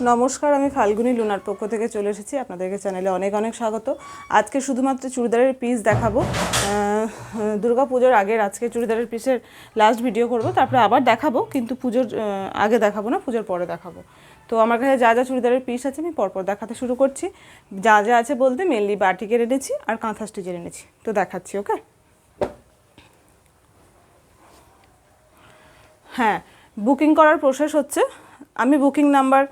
নমস্কার, আমি ফাল্গুনী লুনার পক্ষ থেকে চলে এসেছি আপনাদেরকে চ্যানেলে অনেক অনেক স্বাগত। আজকে শুধুমাত্র চুড়িদারের পিস দেখাবো। দুর্গাপুজোর আগের আজকে চুড়িদারের পিসের লাস্ট ভিডিও করব, তারপরে আবার দেখাবো, কিন্তু পুজোর আগে দেখাবো না, পুজোর পরে দেখাবো। তো আমার কাছে যা যা চুড়িদারের পিস আছে আমি পরপর দেখাতে শুরু করছি। যা যা আছে বলতে মেনলি বাটিকের এনেছি আর কাঁথা স্টিচের এনেছি, তো দেখাচ্ছি। ওকে, হ্যাঁ, বুকিং করার প্রসেস হচ্ছে, আমি বুকিং নাম্বার,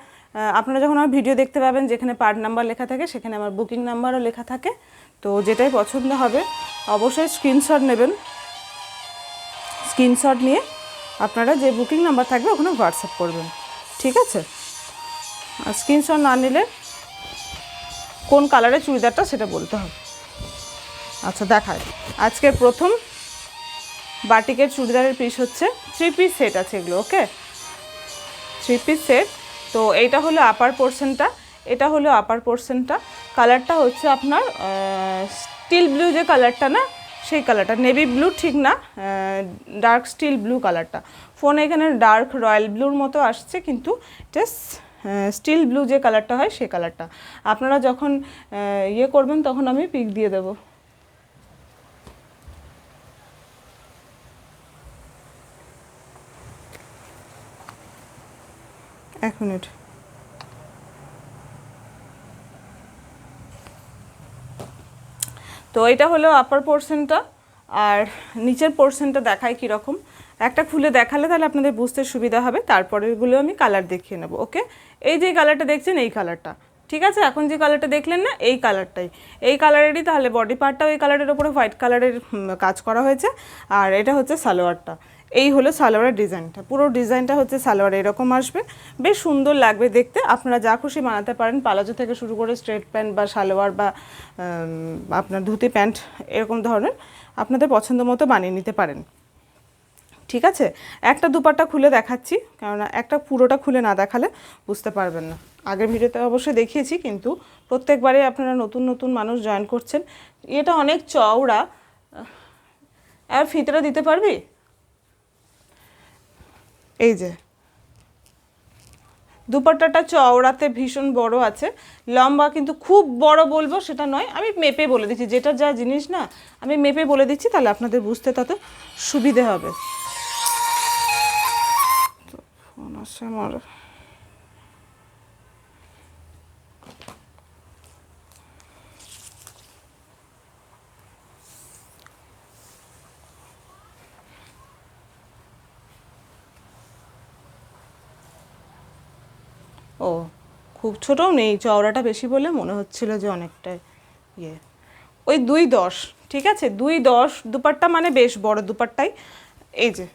আপনারা যখন আমার ভিডিও দেখতে পাবেন যেখানে পার্ট নাম্বার লেখা থাকে সেখানে আমার বুকিং নাম্বারও লেখা থাকে। তো যেটাই পছন্দ হবে অবশ্যই স্ক্রিনশট নেবেন। স্ক্রিনশট নিয়ে আপনারা যে বুকিং নাম্বার থাকবে ওখানে হোয়াটসঅ্যাপ করবেন, ঠিক আছে? আর স্ক্রিনশট না নিলে কোন কালারের চুড়িদারটা সেটা বলতে হবে। আচ্ছা, দেখায় আজকের প্রথম বাটিকের চুড়িদারের পিস হচ্ছে 3 পিস সেট আছে এগুলো। ওকে, 3 পিস সেট। তো এইটা হলো আপার পোর্শনটা, এটা হলো আপার পোর্শনটা। কালারটা হচ্ছে আপনার স্টিল ব্লু, যে কালারটা না সেই কালারটা, নেভি ব্লু ঠিক না, ডার্ক স্টিল ব্লু কালারটা। ফোনে এখানে ডার্ক রয়্যাল ব্লুর মতো আসছে, কিন্তু এটা স্টিল ব্লু যে কালারটা হয় সেই কালারটা। আপনারা যখন ইয়ে করবেন তখন আমি পিক দিয়ে দেবো। এক মিনিট। তো এটা হলো আপার পোর্শনটা, আর নিচের পোর্শনটা দেখাই কীরকম। একটা খুলে দেখালে তাহলে আপনাদের বুঝতে সুবিধা হবে, তারপরেরগুলো আমি কালার দেখিয়ে নেব। ওকে, এই যে কালারটা দেখছেন এই কালারটা, ঠিক আছে? এখন যে কালারটা দেখলেন না এই কালারটাই, এই কালারেরই তাহলে বডি পার্টটাও এই কালারের ওপরে হোয়াইট কালারের কাজ করা হয়েছে। আর এটা হচ্ছে সালোয়ারটা, এই হলো সালোয়ারের ডিজাইনটা। পুরো ডিজাইনটা হচ্ছে সালোয়ার এরকম আসবে, বেশ সুন্দর লাগবে দেখতে। আপনারা যা খুশি বানাতে পারেন, পালাজো থেকে শুরু করে স্ট্রেট প্যান্ট বা সালোয়ার বা আপনার ধুতি প্যান্ট, এরকম ধরনের আপনাদের পছন্দ মতো বানিয়ে নিতে পারেন, ঠিক আছে? একটা দুপাট্টা খুলে দেখাচ্ছি, কেননা একটা পুরোটা খুলে না দেখালে বুঝতে পারবেন না। আগের ভিডিওতে অবশ্যই দেখিয়েছি, কিন্তু প্রত্যেকবারে আপনারা নতুন নতুন মানুষ জয়েন করছেন। এটা অনেক চওড়া, আর ফিতেটা দিতে পারবি? এই যে দুপাট্টাটা চওড়াতে ভীষণ বড় আছে, লম্বা কিন্তু খুব বড় বলবো সেটা নয়, আমি মেপে বলে দিচ্ছি, যেটা যা জিনিস না আমি মেপে বলে দিচ্ছি, তাহলে আপনাদের বুঝতে তত সুবিধে হবে। ফোন আসে আমার। ও, খুব ছোটও নেই, চওড়াটা বেশি বলে মনে হচ্ছিল যে অনেকটাই ইয়ে। ওই 2.10, ঠিক আছে? 2.10 দুপাট্টা, মানে বেশ বড় দুপাট্টাই। এই যে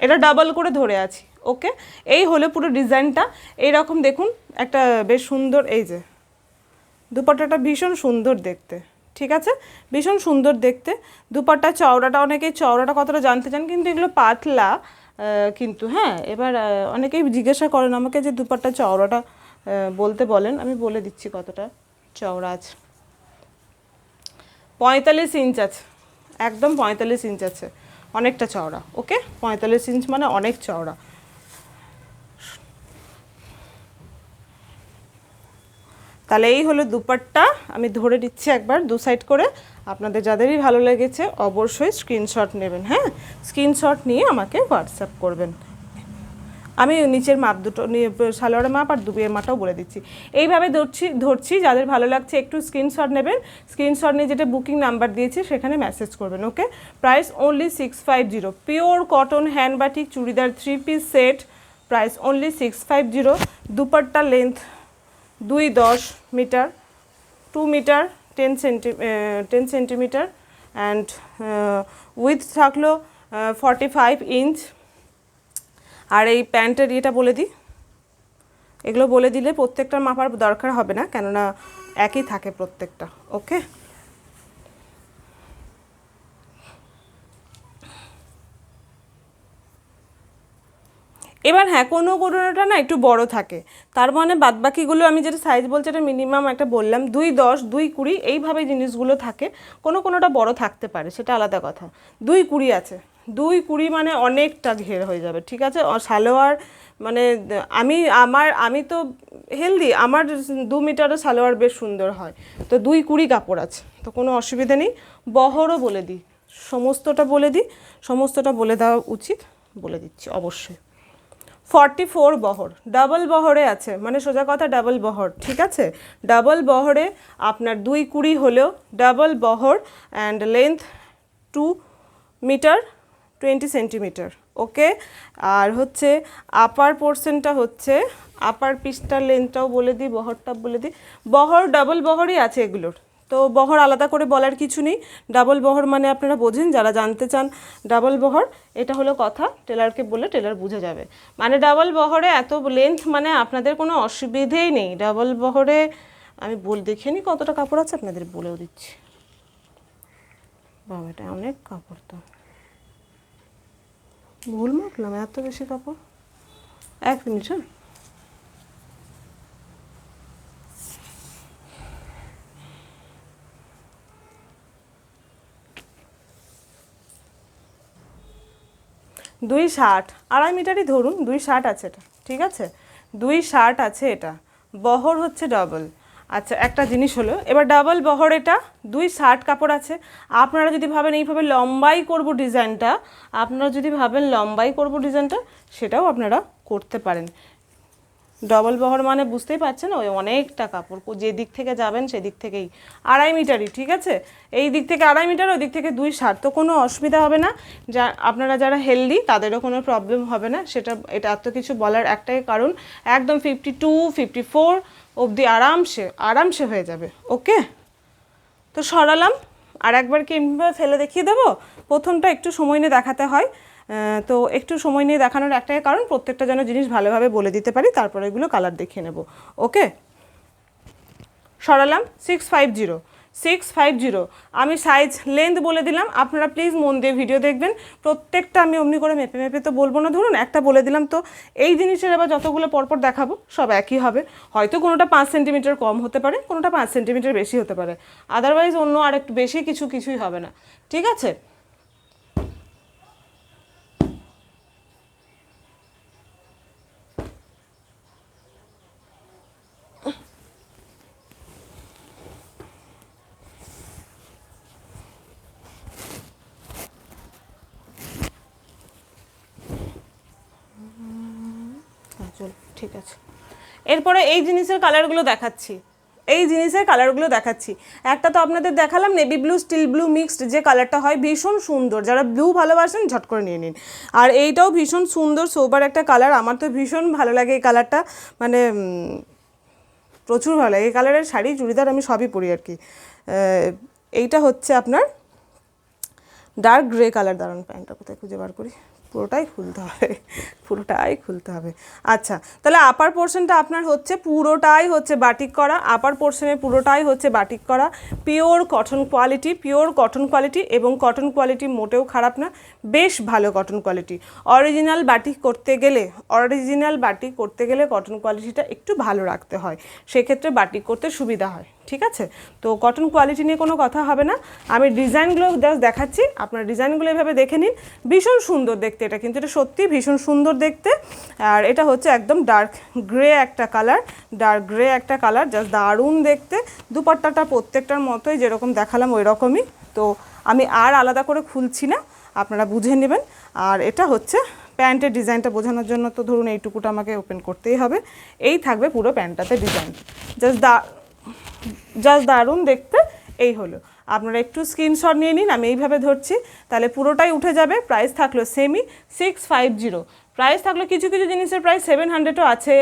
এটা ডাবল করে ধরে আছি। ওকে, এই হলো পুরো ডিজাইনটা। এইরকম দেখুন, একটা বেশ সুন্দর, এই যে দুপাট্টাটা ভীষণ সুন্দর দেখতে, ঠিক আছে? ভীষণ সুন্দর দেখতে দুপাট্টা। চওড়াটা, অনেকেই চওড়াটা কতটা জানতে চান, কিন্তু এগুলো পাতলা, কিন্তু হ্যাঁ, এবার অনেকেই জিজ্ঞাসা করেন আমাকে যে দুপাট্টা চওড়াটা বলতে বলেন, আমি বলে দিচ্ছি কতটা চওড়া আছে। 45 ইঞ্চ আছে, একদম 45 ইঞ্চ আছে, অনেকটা চওড়া। ওকে, 45 ইঞ্চ মানে অনেক চওড়া। তাহলে এই হলো দুপাট্টা, আমি ধরে দিচ্ছি একবার দু সাইড করে। আপনাদের যাদেরই ভালো লেগেছে অবশ্যই স্ক্রিনশট নেবেন। হ্যাঁ, স্ক্রিনশট নিয়ে আমাকে হোয়াটসঅ্যাপ করবেন। আমি নিচের মাপ দুটো নিয়ে, সালোয়ারের মাপ আর দুবিয়ের মাপটাও বলে দিচ্ছি। এইভাবে ধরছি, যাদের ভালো লাগছে একটু স্ক্রিনশট নেবেন। স্ক্রিনশট নিয়ে যেটা বুকিং নাম্বার দিয়েছি সেখানে মেসেজ করবেন। Okay, price only 650, pure cotton hand batik churidar 3 piece set, price only 650। Dupatta length 2.10 metre, 2 metre 10 centimetre, and with থাকলো 45 ইঞ্চ। আর এই প্যান্টের ইয়েটা বলে দিই, এগুলো বলে দিলে প্রত্যেকটার মাপার দরকার হবে না, কেননা একই থাকে প্রত্যেকটা। ওকে, এবার হ্যাঁ, কোনোটা না একটু বড় থাকে, তার মানে বাদবাকিগুলো আমি যেটা সাইজ বলছি এটা মিনিমাম একটা বললাম 2.10, 2.20 এইভাবে জিনিসগুলো থাকে। কোনোটা বড় থাকতে পারে, সেটা আলাদা কথা। 2.20 আছে, 220 মানে অনেকটা ঘের হয়ে যাবে, ঠিক আছে। সালোয়ার মানে আমি তো হেলদি, আমার 2 মিটারও সালোয়ার বেশ সুন্দর হয়, তো 220 কাপড় আছে, তো কোনো অসুবিধা নেই। বহরও বলে দিই, সমস্তটা বলে দেওয়া উচিত, বলে দিচ্ছি অবশ্যই। 44 বহর, ডাবল বহরে আছে, মানে সোজা কথা ডাবল বহর, ঠিক আছে। ডাবল বহরে আপনার 220 হলেও ডাবল বহর, অ্যান্ড লেন্থ 2 মিটার 20 সেন্টিমিটার, ওকে। আর হচ্ছে আপার পোর্শনটা হচ্ছে, আপার পিসটার লেন্থটাও বলে দিই, বহরটা বলে দিই। বহর ডাবল বহরই আছে এগুলোর, তো বহর আলাদা করে বলার কিছু নেই। ডাবল বহর মানে আপনারা বোঝেন, যারা জানতে চান ডাবল বহর, এটা হলো কথা, টেলারকে বলে টেলার বুঝে যাবে। মানে ডাবল বহরে এত লেন্থ, মানে আপনাদের কোনো অসুবিধেই নেই ডাবল বহরে। আমি দেখে নিই কতটা কাপড় আছে, আপনাদের বলেও দিচ্ছি। বাবা, এটা অনেক কাপড়, তো ভুল মাপলাম, এত বেশি কাপড়। 1 মিনিট, হ্যাঁ। দুই 60, 2.5 মিটারই ধরুন, 260 আছে এটা, ঠিক আছে। 260 আছে এটা, বহর হচ্ছে ডাবল। আচ্ছা, একটা জিনিস হলো, এবার ডাবল বহর, এটা 260 কাপড় আছে। আপনারা যদি ভাবেন এইভাবে লম্বাই করব ডিজাইনটা, সেটাও আপনারা করতে পারেন। ডবল বহর মানে বুঝতেই পারছেন, ওই অনেকটা কাপড়, যে দিক থেকে যাবেন সেদিক থেকেই 2.5 মিটারই, ঠিক আছে। এই দিক থেকে 2.5 মিটার, ওই দিক থেকে 260, তো কোনো অসুবিধা হবে না। আপনারা যারা হেলদি তাদেরও কোনো প্রবলেম হবে না। এটা এত কিছু বলার একটাই কারণ, একদম 52 54 অবধি আরামসে হয়ে যাবে, ওকে। তো সরালাম, আর একবার কি এমনিভাবে ফেলে দেখিয়ে দেবো। প্রথমটা একটু সময় নিয়ে দেখাতে হয়, তো একটু সময় নিয়ে দেখানোর একটাই কারণ, প্রত্যেকটা যেন জিনিস ভালোভাবে বলে দিতে পারি, তারপরে এগুলো কালার দেখিয়ে নেব, ওকে। সরালাম 650। আমি সাইজ লেন্থ বলে দিলাম, আপনারা প্লিজ মন দিয়ে ভিডিও দেখবেন। প্রত্যেকটা আমি অমনি করে মেপে তো বলবো না, ধরুন একটা বলে দিলাম, তো এই জিনিসের এবার যতগুলো পরপর দেখাবো সব একই হবে। হয়তো কোনোটা 5 সেন্টিমিটার কম হতে পারে, কোনোটা 5 সেন্টিমিটার বেশি হতে পারে, আদারওয়াইজ অন্য আর একটু বেশি কিছুই হবে না, ঠিক আছে। চলো, ঠিক আছে। এরপরে এই জিনিসের কালারগুলো দেখাচ্ছি। একটা তো আপনাদের দেখালাম navy blue steel blue mixed, যে কালারটা হয় ভীষণ সুন্দর, যারা ব্লু ভালোবাসেন ঝট করে নিয়ে নিন। আর এইটাও ভীষণ সুন্দর সোবার একটা কালার, আমার তো ভীষণ ভালো লাগে এই কালারটা, মানে প্রচুর ভালো লাগে। এই কালারের শাড়ি চুড়িদার আমি সবই পরি আর কি। এইটা হচ্ছে আপনার ডার্ক গ্রে কালার, দাঁড়ান প্যান্টটা কোথায় খুঁজে বার করি, পুরোটাই খুলতে হবে। আচ্ছা, তাহলে আপার পোর্শনটা আপনার হচ্ছে পুরোটাই হচ্ছে বাটিক করা, আপার পোর্শনে পুরোটাই হচ্ছে বাটিক করা, পিওর কটন কোয়ালিটি, এবং কটন কোয়ালিটি মোটেও খারাপ না, বেশ ভালো কটন কোয়ালিটি। অরিজিনাল বাটিক করতে গেলে কটন কোয়ালিটিটা একটু ভালো রাখতে হয়, সেক্ষেত্রে বাটিক করতে সুবিধা হয়, ঠিক আছে। তো কটন কোয়ালিটি নিয়ে কোনো কথা হবে না। আমি ডিজাইনগুলো জাস্ট দেখাচ্ছি, আপনারা ডিজাইনগুলো এভাবে দেখে নিন। ভীষণ সুন্দর দেখতে এটা, কিন্তু এটা সত্যি ভীষণ সুন্দর দেখতে। আর এটা হচ্ছে একদম ডার্ক গ্রে একটা কালার, জাস্ট দারুণ দেখতে। দুপাট্টাটা প্রত্যেকটার মতোই যেরকম দেখালাম ওই রকমই, তো আমি আর আলাদা করে খুলছি না, আপনারা বুঝে নেবেন। আর এটা হচ্ছে প্যান্টের ডিজাইনটা বোঝানোর জন্য, তো ধরুন এইটুকুটা আমাকে ওপেন করতেই হবে, এই থাকবে পুরো প্যান্টটাতে ডিজাইন, জাস্ট দারুণ দেখতে। এই হলো, আপনারা একটু স্ক্রিনশট নিয়ে নিন, আমি এইভাবে ধরছি, তাহলে পুরোটাই উঠে যাবে। প্রাইস থাকলো সেমি 650, প্রাইস থাকলো কিছু জিনিসের প্রাইস 700ও আছে,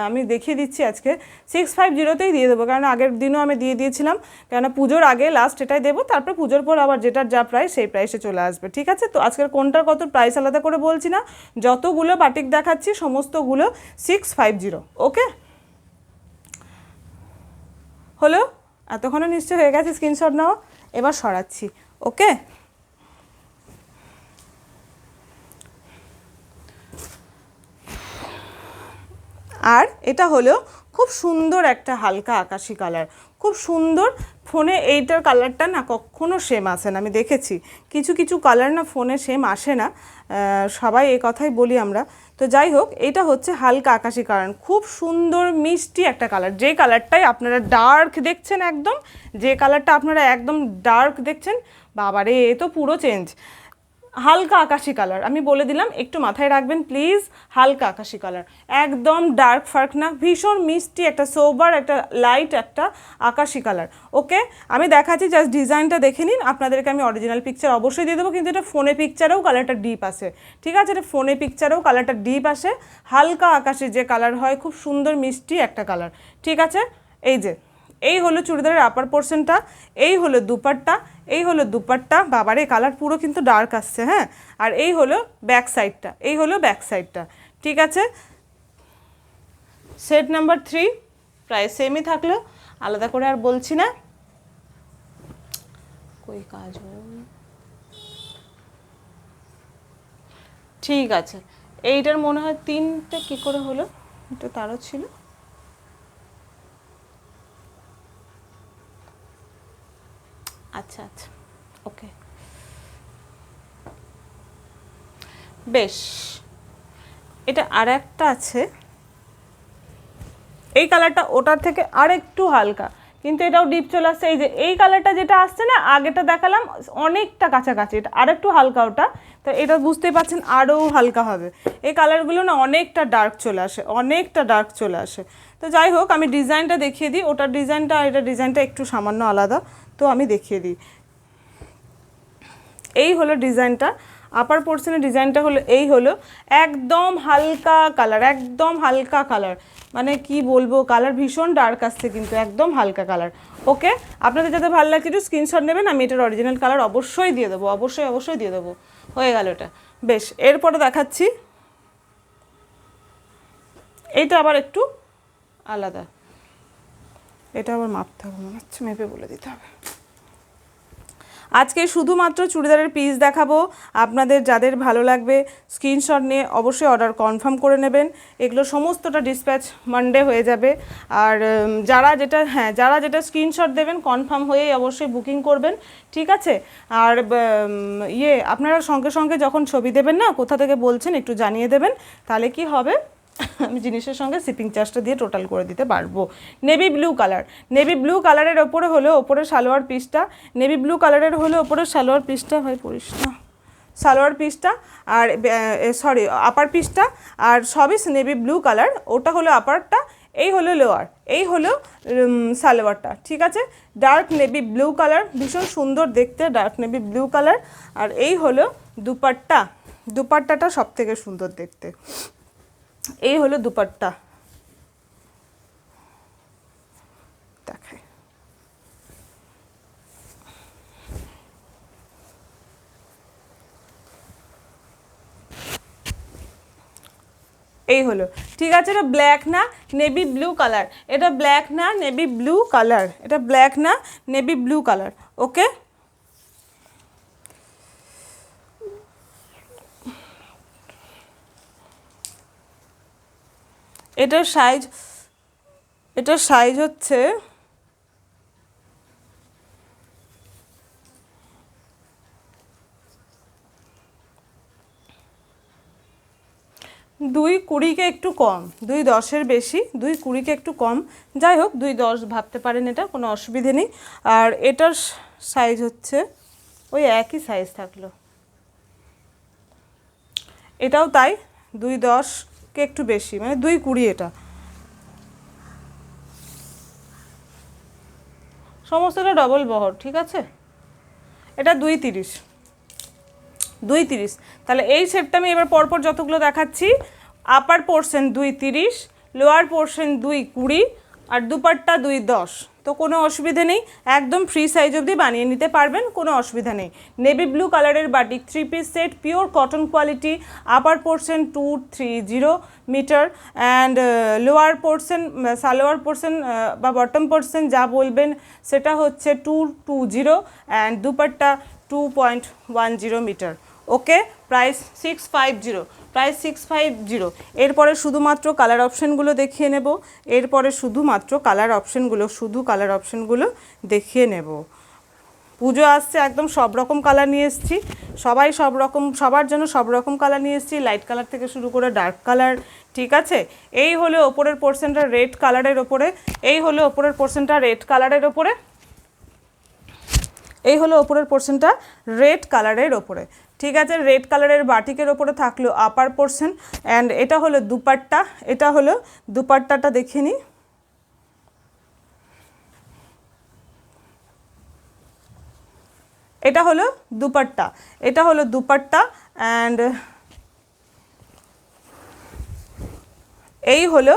আমি দেখিয়ে দিচ্ছি আজকে 650তেই দিয়ে দেবো, কারণ আগের দিনও আমি দিয়ে দিয়েছিলাম, কেননা পুজোর আগে লাস্ট এটাই দেবো, তারপর পুজোর পর আবার যেটার যা প্রাইস সেই প্রাইসে চলে আসবে, ঠিক আছে। তো আজকের কোনটার কত প্রাইস আলাদা করে বলছি না, যতগুলো বাটিক দেখাচ্ছি সমস্তগুলো 650, ওকে। হলো, এতক্ষণে নিশ্চয় হয়ে গেছে স্ক্রিনশট নাও, এবার সরাচ্ছি, ওকে। আর এটা হলো খুব সুন্দর একটা হালকা আকাশি কালার, খুব সুন্দর ফোনে এইটার কালারটা না কখনো সেম আসে না, আমি দেখেছি কিছু কিছু কালার না ফোনে সেম আসে না, সবাই এই কথাই বলি আমরা। তো যাই হোক, এটা হচ্ছে হালকা আকাশি কালার, খুব সুন্দর মিষ্টি একটা কালার। যে কালারটাই আপনারা ডার্ক দেখছেন একদম, যে কালারটা আপনারা একদম ডার্ক দেখছেন, বাবারে এ তো পুরো চেঞ্জ। হালকা আকাশি কালার, আমি বলে দিলাম, একটু মাথায় রাখবেন প্লিজ, হালকা আকাশি কালার, একদম ডার্ক ফার্ক না, ভীষণ মিষ্টি একটা সোবার একটা লাইট একটা আকাশি কালার। ওকে, আমি দেখাচ্ছি, জাস্ট ডিজাইনটা দেখে নিন, আপনাদেরকে আমি অরিজিনাল পিকচার অবশ্যই দিয়ে দেবো, কিন্তু এটা ফোনে পিকচারেও কালারটা ডিপ আসে, ঠিক আছে, এটা ফোনে পিকচারেও কালারটা ডিপ আসে, হালকা আকাশি যে কালার হয়, খুব সুন্দর মিষ্টি একটা কালার, ঠিক আছে। এই যে এই হলো চুড়িদারের আপার পোর্শনটা, এই হলো দুপাট্টা, এই হলো দুপাট্টা, বাবারে কালার পুরো কিন্তু ডার্ক আসছে, হ্যাঁ। আর এই হলো ব্যাক সাইডটা, এই হলো ব্যাক সাইডটা, ঠিক আছে। সেট নাম্বার 3 প্রায় সেমই থাকলো, আলাদা করে আর বলছি না। কই কাজ হলো, ঠিক আছে। এইটার মনে হয় 3টে কী করে হলো, এটা তারও ছিল, আচ্ছা আচ্ছা, ওকে, বেশ। এটা আর একটা আছে, এই কালারটা ওটার থেকে আর একটু হালকা, কিন্তু এটাও ডিপ চলে আসছে। এই যে এই কালারটা যেটা আসছে না, আগেটা দেখালাম অনেকটা কাছাকাছি, এটা আর একটু হালকা ওটা, তো এটা বুঝতেই পারছেন আরও হালকা হবে। এই কালারগুলো না অনেকটা ডার্ক চলে আসে, অনেকটা ডার্ক চলে আসে। তো যাই হোক, আমি ডিজাইনটা দেখিয়ে দিই, ওটার ডিজাইনটা আর এটা ডিজাইনটা একটু সামান্য আলাদা, তো আমি দেখিয়ে দিই। এই হলো ডিজাইনটা, আপার পোর্শনের ডিজাইনটা হলো এই হলো, একদম হালকা কালার, একদম হালকা কালার, মানে কি বলবো, কালার ভীষণ ডার্ক আসছে কিন্তু একদম হালকা কালার। ওকে, আপনাদের যাতে ভালো লাগছে একটু স্ক্রিনশট নেবেন, আমি এটার অরিজিনাল কালার অবশ্যই দিয়ে দেবো, অবশ্যই অবশ্যই দিয়ে দেবো। হয়ে গেল এটা, বেশ। এরপরে দেখাচ্ছি, এইটা আবার একটু আলাদা, এটা আবার মাপতে হবে মনে হচ্ছে, মেপে বলে দিতে হবে। আজকে শুধুমাত্র চুড়িদারের পিস দেখাবো, আপনাদের যাদের ভালো লাগবে স্ক্রিনশট নিয়ে অবশ্যই অর্ডার কনফার্ম করে নেবেন, এগুলো সমস্তটা ডিসপ্যাচ মানডে হয়ে যাবে। আর যারা যেটা স্ক্রিনশট দেবেন কনফার্ম হয়েই অবশ্যই বুকিং করবেন, ঠিক আছে। আর আপনারা সঙ্গে সঙ্গে যখন ছবি দেবেন না, কোথা থেকে বলছেন একটু জানিয়ে দেবেন, তাহলে কি হবে, আমি জিনিসের সঙ্গে শিপিং চার্জটা দিয়ে টোটাল করে দিতে পারবো। নেভি ব্লু কালার, নেভি ব্লু কালারের ওপরে হলো ওপরের সালোয়ার পিসটা, নেভি ব্লু কালারের হলো ওপরের সালোয়ার পিসটা, হয় পড়িস না, সালোয়ার পিসটা আর সরি আপার পিসটা, আর সবই নেভি ব্লু কালার, ওটা হলো আপারটা, এই হলো লোয়ার, এই হলো সালোয়ারটা, ঠিক আছে। ডার্ক নেভি ব্লু কালার, ভীষণ সুন্দর দেখতে ডার্ক নেভি ব্লু কালার। আর এই হলো দুপাট্টা, দুপাট্টাটা সব থেকে সুন্দর দেখতে, এই হলো দুপাট্টা, দেখায় এই হলো, ঠিক আছে। এটা ব্ল্যাক না নেভি ব্লু কালার, এটা ব্ল্যাক না নেভি ব্লু কালার, এটা ব্ল্যাক না নেভি ব্লু কালার, ওকে। এটার সাইজ হচ্ছে 2:20 একটু কম, 2:10 বেশি, 2:20 একটু কম, যাই হোক 2:10 ভাবতে পারেন, এটা কোনো অসুবিধে নেই। আর এটার সাইজ হচ্ছে ওই একই সাইজ থাকলো, এটাও তাই 2:10 একটু বেশি, মানে 2:20, এটা সমস্তটা ডবল বহর, ঠিক আছে। এটা 2:30, 2:30, তাহলে এই সেটটা আমি এবার পরপর যতগুলো দেখাচ্ছি, আপার পোর্শন 2:30, লোয়ার পোর্শন 2:20, আর দুপাট্টা 2:10, তো কোনো অসুবিধে নেই, একদম ফ্রি সাইজ অবধি বানিয়ে নিতে পারবেন, কোনো অসুবিধা নেই। নেভি ব্লু কালারের batik 3 piece set, pure cotton quality, upper portion 230 metre, and lower portion salwar portion বা বটম পোর্শন যা বলবেন সেটা হচ্ছে 220, and dupatta 2.10 metre, okay, price 650, price 650। এরপরে শুধুমাত্র কালার অপশানগুলো দেখিয়ে নেব, এরপরে শুধুমাত্র কালার অপশানগুলো দেখিয়ে নেব। পুজো আসছে, একদম সব রকম কালার নিয়ে এসেছি, সবার জন্য সব রকম কালার নিয়ে এসেছি, লাইট কালার থেকে শুরু করে ডার্ক কালার। ঠিক আছে, এই হলো ওপরের পোর্শনটা রেড কালারের ওপরে, এই হলো ওপরের পোর্শনটা রেড কালারের ওপরে, এই হলো ওপরের পোর্শনটা রেড কালারের ওপরে। ঠিক আছে, রেড কালারের বাটিকের ওপরে থাকলো আপার পোর্শন, অ্যান্ড এটা হলো দুপাট্টা, এটা হলো দুপাট্টাটা দেখে নিই। এটা হলো দুপাট্টা, এটা হলো দুপাট্টা, অ্যান্ড এই হলো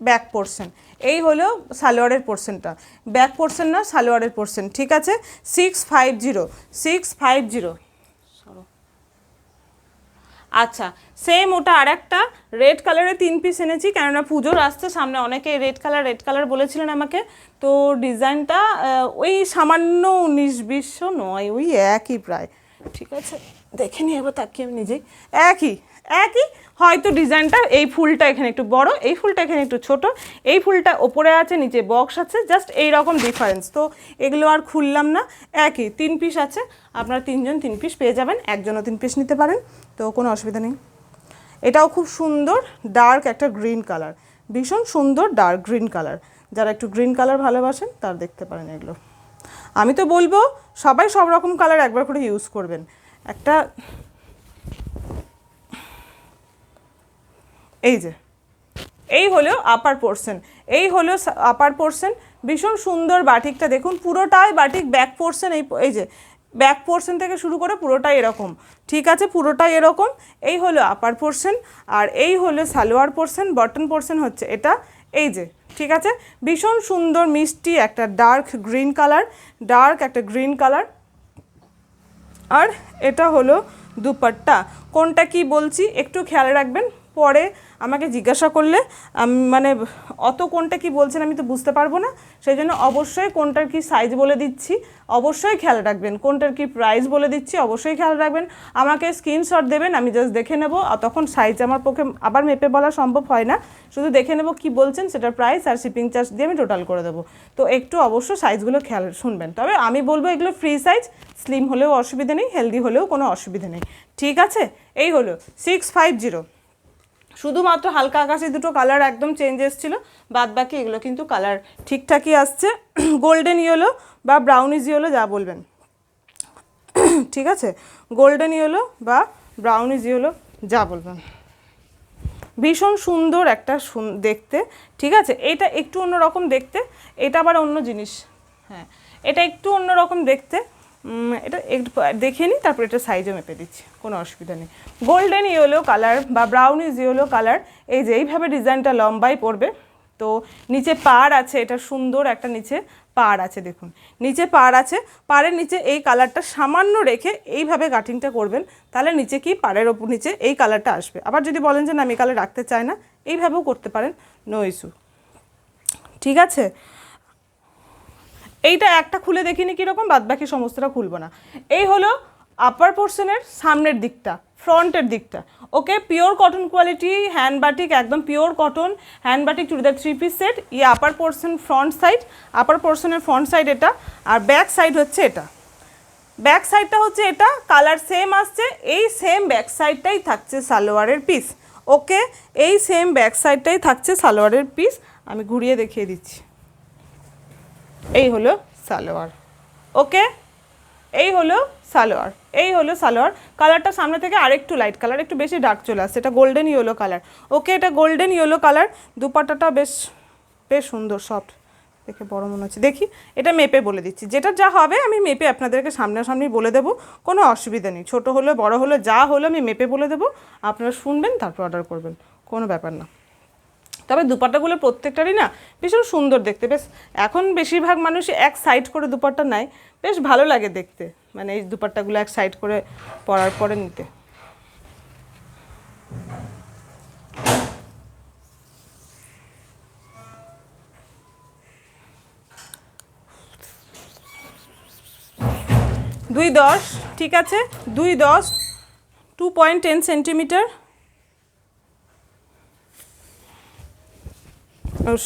ব্যাক পোর্শন, এই হলো সালোয়ারের পোর্শনটা, ব্যাক পোর্শন না সালোয়ারের পোর্শন। ঠিক আছে, 650। আচ্ছা, সেম ওটা আর একটা রেড কালারের 3 পিস এনেছি, কেননা পুজোর আসছে সামনে, অনেকে রেড কালার বলেছিলেন আমাকে। তো ডিজাইনটা ওই সামান্য 19-20 নয়, ওই একই প্রায়। ঠিক আছে, দেখে নিই এবার তাকিয়ে আমি নিজেই, একই হয়তো ডিজাইনটা, এই ফুলটা এখানে একটু বড়, এই ফুলটা এখানে একটু ছোট, এই ফুলটা ওপরে আছে নিচে বক্স আছে, জাস্ট এই রকম ডিফারেন্স। তো এগুলো আর খুললাম না, একই 3 পিস আছে, আপনারা 3 জন 3 পিস পেয়ে যাবেন, একজনও 3 পিস নিতে পারেন, তো কোনো অসুবিধা নেই। এটাও খুব সুন্দর ডার্ক একটা গ্রিন কালার, ভীষণ সুন্দর ডার্ক গ্রিন কালার, যারা একটু গ্রিন কালার ভালোবাসেন তারা দেখতে পারেন এগুলো। আমি তো বলবো সবাই সব রকম কালার একবার করে ইউজ করবেন। একটা এই যে এই হলো আপার পোর্শন, এই হলো আপার পোর্শন, ভীষণ সুন্দর বাটিকটা দেখুন, পুরোটাই বাটিক, ব্যাক পোর্শন এই যে ব্যাক পোর্শন থেকে শুরু করে পুরোটাই এরকম। ঠিক আছে, পুরোটাই এরকম। এই হলো আপার পোর্শন, আর এই হলো সালোয়ার পোর্শন, বটন পোর্শন হচ্ছে এটা, এই যে। ঠিক আছে, ভীষণ সুন্দর মিষ্টি একটা ডার্ক গ্রিন কালার, আর এটা হলো দুপাট্টা। কোনটা কি বলছি একটু খেয়াল রাখবেন, পরে আমাকে জিজ্ঞাসা করলে মানে অত কোনটা কি বলছেন আমি তো বুঝতে পারবো না, সেই জন্য অবশ্যই কোনটার কি সাইজ বলে দিচ্ছি, অবশ্যই খেয়াল রাখবেন, কোনটার কি প্রাইস বলে দিচ্ছি অবশ্যই খেয়াল রাখবেন। আমাকে স্ক্রিনশট দেবেন, আমি জাস্ট দেখে নেব, আর তখন সাইজ আমার পক্ষে আবার মেপে বলা সম্ভব হয় না, শুধু দেখে নেব কি বলছেন, সেটার প্রাইস আর শিপিং চার্জ দিয়ে আমি টোটাল করে দেবো। তো একটু অবশ্য সাইজগুলো খেয়াল শুনবেন, তবে আমি বলবো এগুলো ফ্রি সাইজ, স্লিম হলেও অসুবিধা নেই, হেলদি হলেও কোনো অসুবিধা নেই। ঠিক আছে, এই হলো 650। শুধুমাত্র হালকা আকাশি দুটো কালার একদম চেঞ্জ এসেছিলো, বাদ বাকি এগুলো কিন্তু কালার ঠিকঠাকই আসছে, গোল্ডেন ইয়েলো বা ব্রাউনিজ ইয়েলো যা বলবেন। ঠিক আছে, গোল্ডেন ইয়েলো বা ব্রাউনিজ ইয়েলো যা বলবেন, ভীষণ সুন্দর একটা দেখতে। ঠিক আছে, এটা একটু অন্যরকম দেখতে, এটা আবার অন্য জিনিস, হ্যাঁ এটা একটু অন্যরকম দেখতে, এটা একটু দেখে নিই, তারপর এটা সাইজও মেপে দিচ্ছি, কোনো অসুবিধা নেই। গোল্ডেন ইয়েলো কালার বা ব্রাউনিজ ইয়েলো কালার, এই যে এইভাবে ডিজাইনটা লম্বাই পড়বে, তো নিচে পাড় আছে, এটা সুন্দর একটা নিচে পাড় আছে, দেখুন নিচে পাড় আছে, পাড়ের নিচে এই কালারটা সামান্য রেখে এইভাবে কাটিংটা করবেন, তাহলে নিচে কি পাড়ের ওপর নিচে এই কালারটা আসবে। আবার যদি বলেন যে না আমি কালার রাখতে চাই না, এইভাবেও করতে পারেন, নো ইস্যু। ঠিক আছে, এইটা একটা খুলে দেখিনি কীরকম, বাদ বাকি সমস্তটা খুলবো না। এই হলো আপার পোর্শনের সামনের দিকটা, ফ্রন্টের দিকটা। Okay, pure cotton quality hand batik, একদম pure cotton hand batik churidar 3 piece set. ইয়ে upper portion front side, upper পোর্শনের ফ্রন্ট সাইড এটা, আর ব্যাক সাইড হচ্ছে এটা, ব্যাক সাইডটা হচ্ছে এটা, কালার সেম আসছে, এই সেম ব্যাক সাইডটাই থাকছে সালোয়ারের পিস। ওকে, এই সেম ব্যাক সাইডটাই থাকছে সালোয়ারের পিস, আমি ঘুরিয়ে দেখিয়ে দিচ্ছি। এই হলো সালোয়ার, ওকে এই হলো সালোয়ার, এই হলো সালোয়ার। কালারটা সামনে থেকে আরেকটু লাইট কালার, একটু বেশি ডার্ক চলে আসছে, এটা গোল্ডেন ইয়েলো কালার। ওকে, এটা গোল্ডেন ইয়েলো কালার, দুপাট্টাটা বেশ সুন্দর সফট, দেখে বড় মনে হচ্ছে। দেখি এটা মেপে বলে দিচ্ছি, যেটা যা হবে আমি মেপে আপনাদেরকে সামনাসামনি বলে দেবো, কোনো অসুবিধা নেই, ছোটো হলো বড় হলো যা হলো আমি মেপে বলে দেবো, আপনারা শুনবেন তারপর অর্ডার করবেন, কোনো ব্যাপার না। তবে দুপাট্টাগুলো প্রত্যেকটারই না ভীষণ সুন্দর দেখতে, বেশ এখন বেশিরভাগ মানুষ এক সাইড করে দুপাট্টা নেয়, বেশ ভালো লাগে দেখতে, মানে এই দুপাট্টাগুলো এক সাইড করে পরার পরে নিতে। দুই 10 ঠিক আছে 2.10 2.10 সেন্টিমিটার,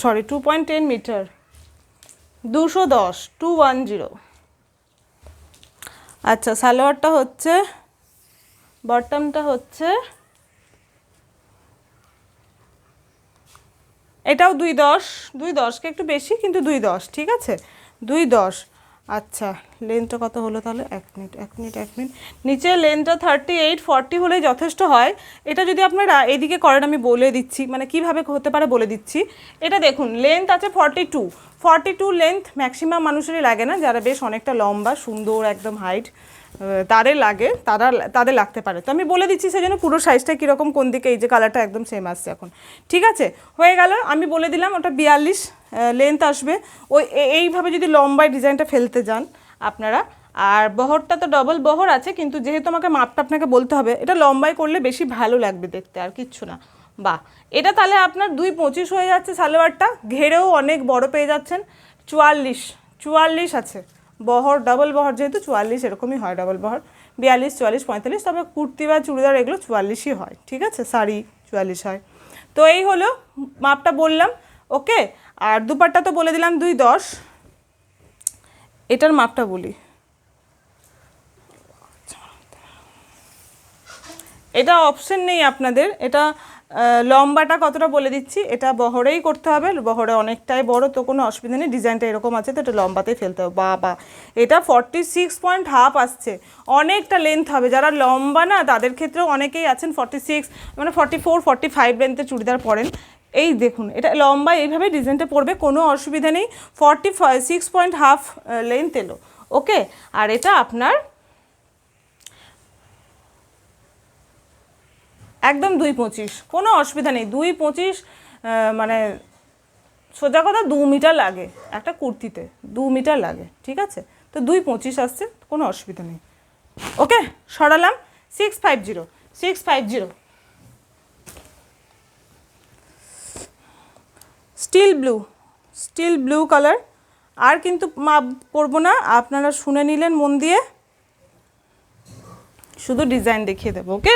সরি 2.10 মিটার, 210 210। আচ্ছা সালোয়ারটা হচ্ছে, বটমটা হচ্ছে এটাও 2.10, 2.10কে একটু বেশি কিন্তু 2.10, ঠিক আছে 2.10। আচ্ছা লেন্থটা কত হলো তাহলে, এক মিনিট। নিচে লেন্থটা 38 40 হলেই যথেষ্ট হয়। এটা যদি আপনারা এইদিকে করেন আমি বলে দিচ্ছি মানে কিভাবে হতে পারে বলে দিচ্ছি। এটা দেখুন লেন্থ আছে 42 লেন্থ ম্যাক্সিমাম মানুষেরই লাগে না, যারা বেশ অনেকটা লম্বা সুন্দর একদম হাইট তাদের লাগে, তাদের লাগতে পারে। তো আমি বলে দিচ্ছি সেজন্য পুরো সাইজটা কীরকম কোন দিকে, এই যে কালারটা একদম সেম আসছে এখন, ঠিক আছে হয়ে গেল। আমি বলে দিলাম ওটা 42 লেন্থ আসবে। ওই এইভাবে যদি লম্বায় ডিজাইনটা ফেলতে যান আপনারা, আর বহরটা তো ডবল বহর আছে, কিন্তু যেহেতু আমাকে মাপটা আপনাকে বলতে হবে, এটা লম্বায় করলে বেশি ভালো লাগবে দেখতে, আর কিচ্ছু না। বাহ, এটা তাহলে আপনার 2.25 হয়ে যাচ্ছে সালোয়ারটা, ঘেরেও অনেক বড় পেয়ে যাচ্ছেন। 44 আছে বহর, ডাবল বহর যেহেতু 44 এরকমই হয়, ডাবল বহর 42 44 45, তবে কুর্তি বা চুড়িদার এগুলো 44ই হয়, ঠিক আছে শাড়ি 44 হয়। তো এই হলো মাপটা বললাম, ওকে। আর দুপাট্টা তো বলে দিলাম 2.10, এটার মাপটা বলি, এটা অপশন নেই আপনাদের, এটা লম্বাটা কতটা বলে দিচ্ছি, এটা বহরেই করতে হবে, বহরে অনেকটাই বড় তো কোনো অসুবিধা নেই, ডিজাইনটা এরকম আছে তো এটা লম্বাতেই ফেলতে হবে। বা এটা 46.5 আসছে, অনেকটা লেন্থ হবে, যারা লম্বা না তাদের ক্ষেত্রেও অনেকেই আছেন 46 মানে 44 45 লেন্থে চুড়িদার পরেন। এই দেখুন এটা লম্বা, এইভাবে ডিজাইনটা পড়বে, কোনো অসুবিধা নেই। 46.5 লেন্থ এলো, ওকে। আর এটা আপনার একদম 2.25, কোনো অসুবিধা নেই। 2.25 মানে সোজা কথা 2 মিটার লাগে একটা কুর্তিতে, 2 মিটার লাগে, ঠিক আছে। তো 2.25 আসছে, কোনো অসুবিধা নেই, ওকে। সরালাম 650 স্টিল ব্লু কালার। আর কিন্তু মাপ করবো না, আপনারা শুনে নিলেন মন দিয়ে, শুধু ডিজাইন দেখিয়ে দেবো, ওকে।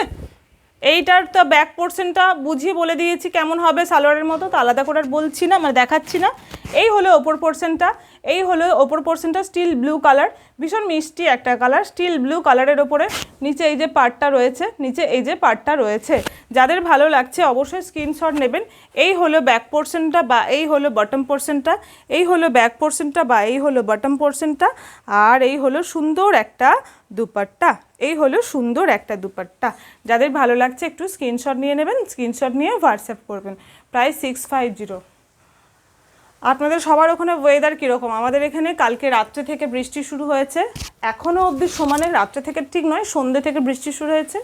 এইটার তো ব্যাক পোর্শনটা বুঝিয়ে বলে দিয়েছি কেমন হবে সালোয়ারের মতো, তো আলাদা করে আর বলছি না মানে দেখাচ্ছি না। এই হলো ওপর পোর্শনটা, এই হলো ওপর পোর্শনটা স্টিল ব্লু কালার, ভীষণ মিষ্টি একটা কালার স্টিল ব্লু কালারের ওপরে নিচে এই যে পার্টটা রয়েছে, নিচে এই যে পার্টটা রয়েছে, যাদের ভালো লাগছে অবশ্যই স্ক্রিনশট নেবেন। এই হলো ব্যাক পোর্শনটা বা এই হলো বটম পোর্শনটা, এই হলো ব্যাক পোর্শনটা বা এই হলো বটম পোর্শনটা, আর এই হলো সুন্দর একটা দুপাট্টা, এই হলো সুন্দর একটা দুপাট্টা। যাদের ভালো লাগছে একটু স্ক্রিনশট নিয়ে নেবেন, স্ক্রিনশট নিয়ে হোয়াটসঅ্যাপ করবেন। প্রাইস 650। আপনাদের সবার ওখানে ওয়েদার কীরকম? আমাদের এখানে কালকে রাত্রে থেকে বৃষ্টি শুরু হয়েছে, এখনও অবধি সমানে, রাত্রে থেকে ঠিক নয় সন্ধ্যে থেকে বৃষ্টি শুরু হয়েছে,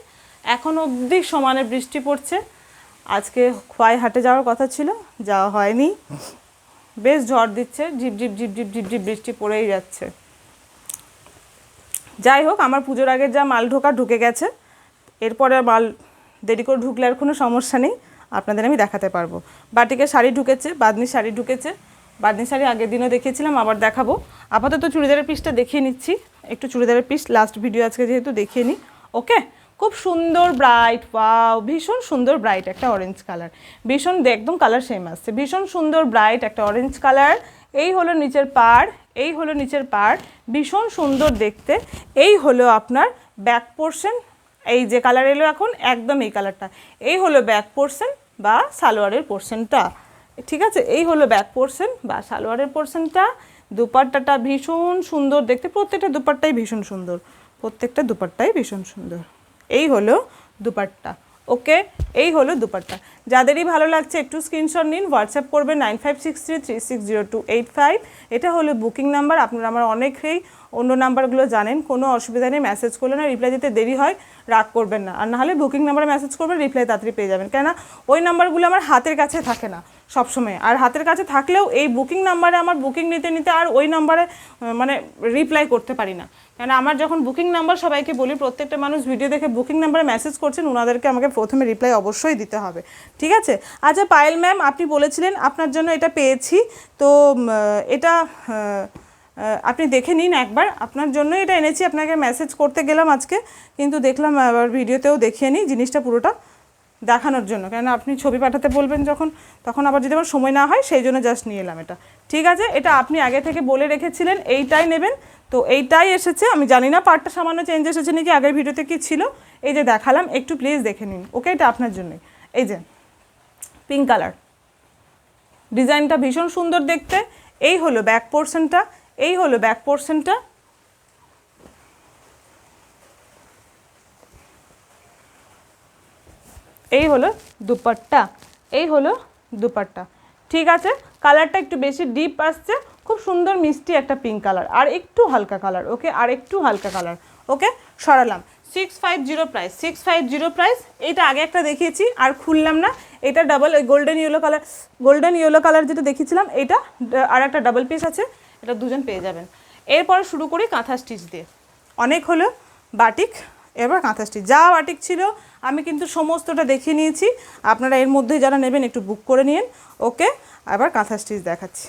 এখনও অবধি সমানে বৃষ্টি পড়ছে। আজকে খোয়াই হাটে যাওয়ার কথা ছিল, যাওয়া হয়নি, বেশ ঝড় দিচ্ছে, ঝিপ ঝিপ ঝিপ ঝিপ ঝিপ ঝিপ বৃষ্টি পড়েই যাচ্ছে। যাই হোক, আমার পুজোর আগের যা মাল ঢুকে গেছে, এরপরে মাল দেরি করে ঢুকলে আর কোনো সমস্যা নেই, আপনাদের আমি দেখাতে পারবো। বাটিকের শাড়ি ঢুকেছে, বাঁধনি শাড়ি ঢুকেছে, বাঁধনি শাড়ি আগের দিনও দেখিয়েছিলাম, আবার দেখাবো। আপাতত চুড়িদারের পিসটা দেখিয়ে নিচ্ছি, একটু চুড়িদারের পিস লাস্ট ভিডিও আজকে যেহেতু দেখিয়ে নিই, ওকে। খুব সুন্দর ব্রাইট, ওয়াও ভীষণ সুন্দর ব্রাইট একটা অরেঞ্জ কালার, ভীষণ একদম কালার সেম আসছে, ভীষণ সুন্দর ব্রাইট একটা অরেঞ্জ কালার। এই হলো নিচের পাড়, এই হলো নিচের পাড়, ভীষণ সুন্দর দেখতে। এই হলো আপনার ব্যাক পোর্শন, এই যে কালার এলো এখন একদম এই কালারটা, এই হলো ব্যাক পোর্শন বা সালোয়ারের পোর্শনটা, ঠিক আছে। এই হলো ব্যাক পোর্শন বা সালোয়ারের পোর্শনটা। দুপাট্টাটা ভীষণ সুন্দর দেখতে, প্রত্যেকটা দুপাট্টাই ভীষণ সুন্দর, প্রত্যেকটা দুপাট্টাই ভীষণ সুন্দর। এই হলো দুপাট্টা, ওকে। এই হলো দুপাট্টা। যাদেরই ভালো লাগছে একটু স্ক্রিনশট নিন, হোয়াটসঅ্যাপ করবেন 9563360285। এটা হলো বুকিং নাম্বার। আপনারা আমার অনেকেই অন্য নাম্বারগুলো জানেন, কোনো অসুবিধা নেই, মেসেজ করলে না রিপ্লাই দিতে দেরি হয়, রাগ করবেন না। আর নাহলে বুকিং নাম্বারে মেসেজ করবেন, রিপ্লাই তাড়াতাড়ি পেয়ে যাবেন, কেননা ওই নাম্বারগুলো আমার হাতের কাছে থাকে না সবসময়, আর হাতের কাছে থাকলেও এই বুকিং নাম্বারে আমার বুকিং নিতে নিতে আর ওই নাম্বারে মানে রিপ্লাই করতে পারি না, কেন আমার যখন বুকিং নাম্বার সবাইকে বলি, প্রত্যেকটা মানুষ ভিডিও দেখে বুকিং নাম্বারে মেসেজ করছেন, ওনাদেরকে আমাকে প্রথমে রিপ্লাই অবশ্যই দিতে হবে, ঠিক আছে। আচ্ছা পায়েল ম্যাম, আপনি বলেছিলেন আপনার জন্য এটা পেয়েছি, তো এটা আপনি দেখে নিন একবার, আপনার জন্য এটা এনেছি, আপনাকে মেসেজ করতে গেলাম আজকে, কিন্তু দেখলাম আবার ভিডিওতেও দেখিয়ে নিই জিনিসটা পুরোটা দেখানোর জন্য, কেন আপনি ছবি পাঠাতে বলবেন যখন, তখন আবার যদি আমার সময় না হয়, সেই জন্য জাস্ট নিয়ে এলাম এটা। ঠিক আছে, এটা আপনি আগে থেকে বলে রেখেছিলেন এইটাই নেবেন, তো এইটাই এসেছে। আমি জানি না পার্টটা সামান্য চেঞ্জ এসেছে নাকি, আগের ভিডিওতে কি ছিল, এই যে দেখালাম, একটু প্লিজ দেখে নিন। ওকে, এটা আপনার জন্যই। এই যে পিঙ্ক কালার, ডিজাইনটা ভীষণ সুন্দর দেখতে। এই হলো ব্যাক পোর্শনটা, এই হলো ব্যাক পোর্শনটা, এই হলো দুপাট্টা, এই হলো দুপাট্টা। ঠিক আছে, কালারটা একটু বেশি ডিপ আসছে, খুব সুন্দর মিষ্টি একটা পিঙ্ক কালার, আর একটু হালকা কালার। ওকে, আর একটু হালকা কালার। ওকে, সরালাম। 650 প্রাইস, 650 প্রাইস। এইটা আগে একটা দেখিয়েছি আর খুললাম না, এটা ডাবল, ওই গোল্ডেন ইয়েলো কালার যেটা দেখিয়েছিলাম, এটা আর একটা ডাবল পিস আছে, এটা দুজন পেয়ে যাবেন। এরপর শুরু করি কাঁথা স্টিচ দিয়ে। অনেক হলো বাটিক, এবার কাঁথা স্টিচ। যা বাটিক ছিল আমি কিন্তু সমস্তটা দেখিয়ে নিয়েছি, আপনারা এর মধ্যে যারা নেবেন একটু বুক করে নিন। ওকে, আবার কাঁথা স্টিচ দেখাচ্ছি।